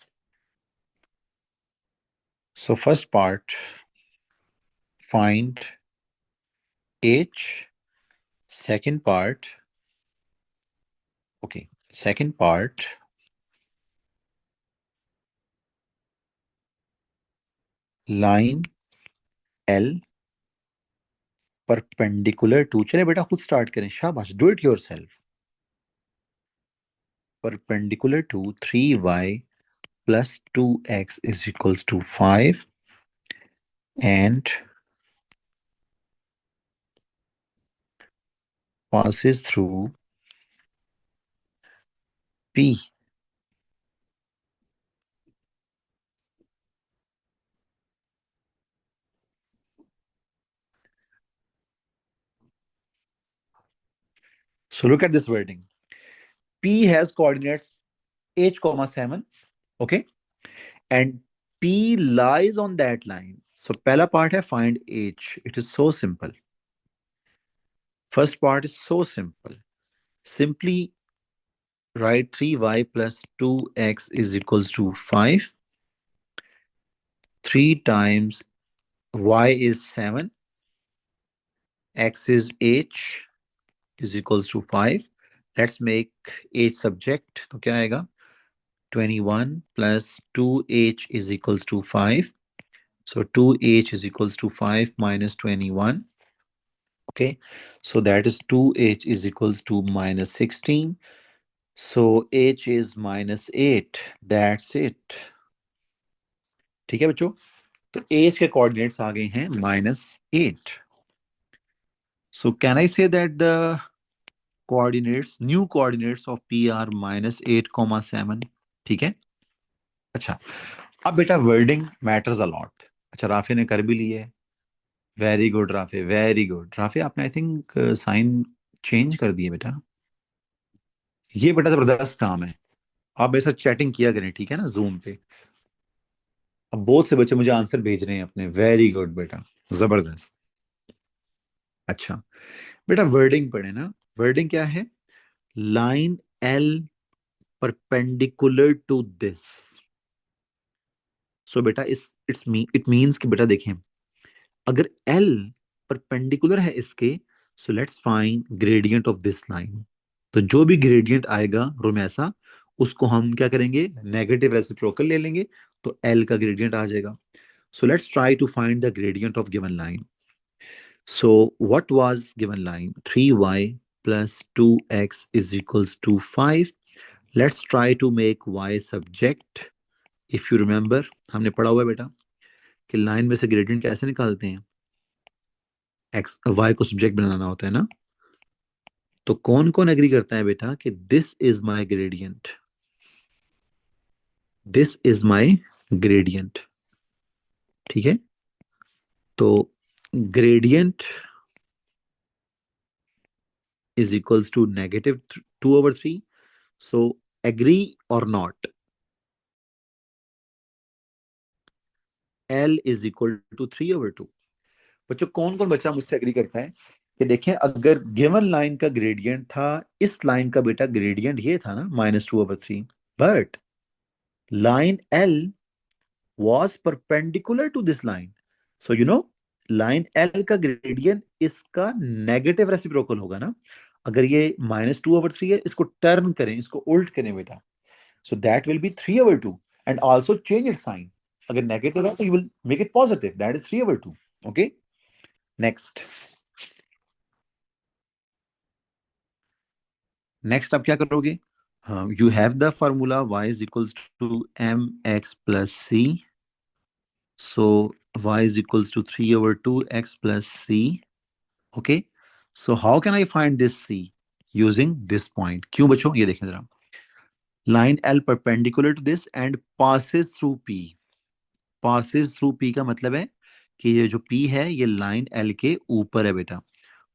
S1: So first part, find h. Second part, okay. Second part, line L perpendicular to, चले बेटा खुद स्टार्ट करें, शाबाश, do it yourself. Perpendicular to 3y plus 2x is equals to 5 and passes through P. So look at this wording. P has coordinates h comma 7, okay, and P lies on that line. So पहला part है find h. It is so simple. First part is so simple. Simply write 3y plus 2x is equals to 5. 3 times y is 7. X is h is equals to 5. Let's make h subject. तो क्या आएगा? 21 plus 2h is equals to 5. So 2h is equals to 5 minus 21. Okay. So that is 2h is equals to minus 16. So h is minus 8. That's it. ठीक है बच्चों? तो h के coordinates आ गए हैं -8. So can I say that the coordinates, new coordinates of P are -8, 7? ठीक है? अच्छा, अब बेटा वर्डिंग मैटर्स अ लॉट। अच्छा, राफे ने कर भी लिए। Very good Rafe, very good Rafe, आपने आई थिंक साइन चेंज कर दिए बेटा। ये बेटा जबरदस्त काम है। आप ऐसा चैटिंग किया करें, ठीक है ना, जूम पे। अब बहुत से बच्चे मुझे आंसर भेज रहे हैं अपने, वेरी गुड बेटा, जबरदस्त। अच्छा बेटा, वर्डिंग पढ़े ना। वर्डिंग क्या है? Line L perpendicular to this. So बेटा इट मींस कि बेटा देखें, अगर एल परपेंडिकुलर है इसके, सो let's find gradient of this line. तो जो भी ग्रेडियंट आएगा रोमैसा, उसको हम क्या करेंगे, नेगेटिव रेसिप्रोकल ले लेंगे, तो एल का ग्रेडियंट आ जाएगा। So let's try to find the gradient of given line. So what was given line? 3y plus 2x is equals to 5. Let's try to make y subject. If you remember, हमने पढ़ा हुआ है बेटा कि line में से gradient कैसे निकालते हैं, x y को सब्जेक्ट बनाना होता है ना। तो कौन कौन एग्री करता है बेटा कि this is my gradient, this is my gradient? ठीक है, तो gradient is equals to -2/3. So agree or not, L is equal to 3/2. बच्चों कौन कौन बच्चा मुझसे एग्री करता है कि देखें, अगर गिवन लाइन का ग्रेडियंट था, इस लाइन का बेटा ग्रेडियंट ये था ना, -2/3, but line L was perpendicular to this line. So you know, line L का ग्रेडियंट इसका नेगेटिव रेसिप्रोकल होगा ना। अगर ये -2/3 है, इसको टर्न करें, इसको उल्ट करें बेटा, so that will be 3/2, and also change its sign. अगर negative है तो you will make it positive, that is 3/2. Okay, next. Next आप क्या करोगे? You have the formula y is equals to mx plus c. So y is equals to 3 over 2x plus c. Okay. So how can I find this c? Using this point. क्यों बच्चों? ये देखें जरा. Line L perpendicular to this and passes through P. Passes through P का मतलब है कि ये जो P है ये लाइन L के ऊपर है बेटा.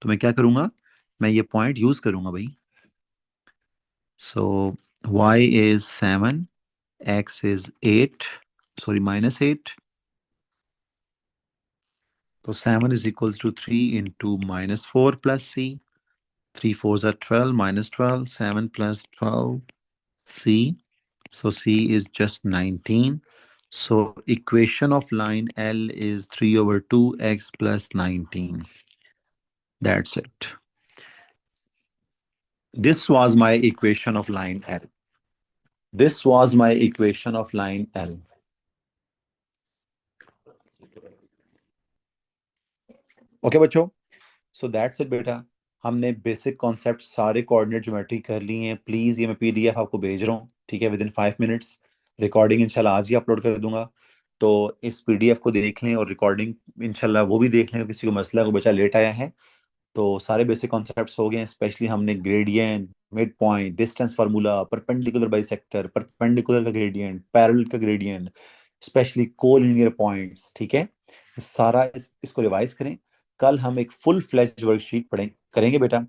S1: तो मैं क्या करूंगा? मैं ये पॉइंट यूज करूंगा भाई. So y is 7, x is 8, sorry minus 8. So 7 is equals to 3 into minus 4 plus c. 3 fours are 12 minus 12, 7 plus 12 c. So c is just 19. So equation of line L is 3 over 2x plus 19. That's it. This was my equation of line L. This was my equation of line L. Okay, बच्चों. So that's it बेटा. हमने basic concept सारे coordinate geometry कर लिए हैं. Please ये मैं PDF आपको भेज रहा हूँ, ठीक है, विद इन 5 मिनट्स. रिकॉर्डिंग इंशाल्लाह आज ही अपलोड कर दूंगा. तो इस पीडीएफ को देख लें और रिकॉर्डिंग इंशाल्लाह वो भी देख लें. किसी को मसला है, कोई बच्चा लेट आया है, तो सारे बेसिक कॉन्सेप्ट्स हो गए हैं. स्पेशली हमने gradient, mid point, distance formula, perpendicular bisector, perpendicular का ग्रेडियंट, पैरेलल का ग्रेडियंट, स्पेशली कोलिनियर पॉइंट्स, ठीक है. सारा इसको रिवाइज करें. कल हम एक फुल फ्लेज वर्कशीट पढ़ें करेंगे बेटा.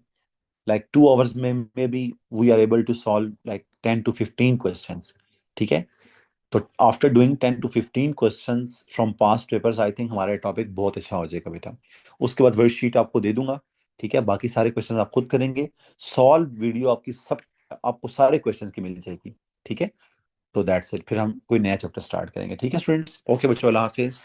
S1: लाइक 2 आवर्स में maybe we are able to solve like 10 to 15 questions, ठीक है. तो after doing 10 to 15 questions from past papers, I think हमारा टॉपिक बहुत अच्छा हो जाएगा बेटा. उसके बाद वर्कशीट आपको दे दूंगा, ठीक है. बाकी सारे क्वेश्चन आप खुद करेंगे. सॉल्व वीडियो आपकी सब आपको सारे क्वेश्चंस की मिल जाएगी, ठीक है. तो दैट्स इट. फिर हम कोई नया चैप्टर स्टार्ट करेंगे, ठीक है स्टूडेंट्स. ओके बच्चों, अल्लाह हाफिज.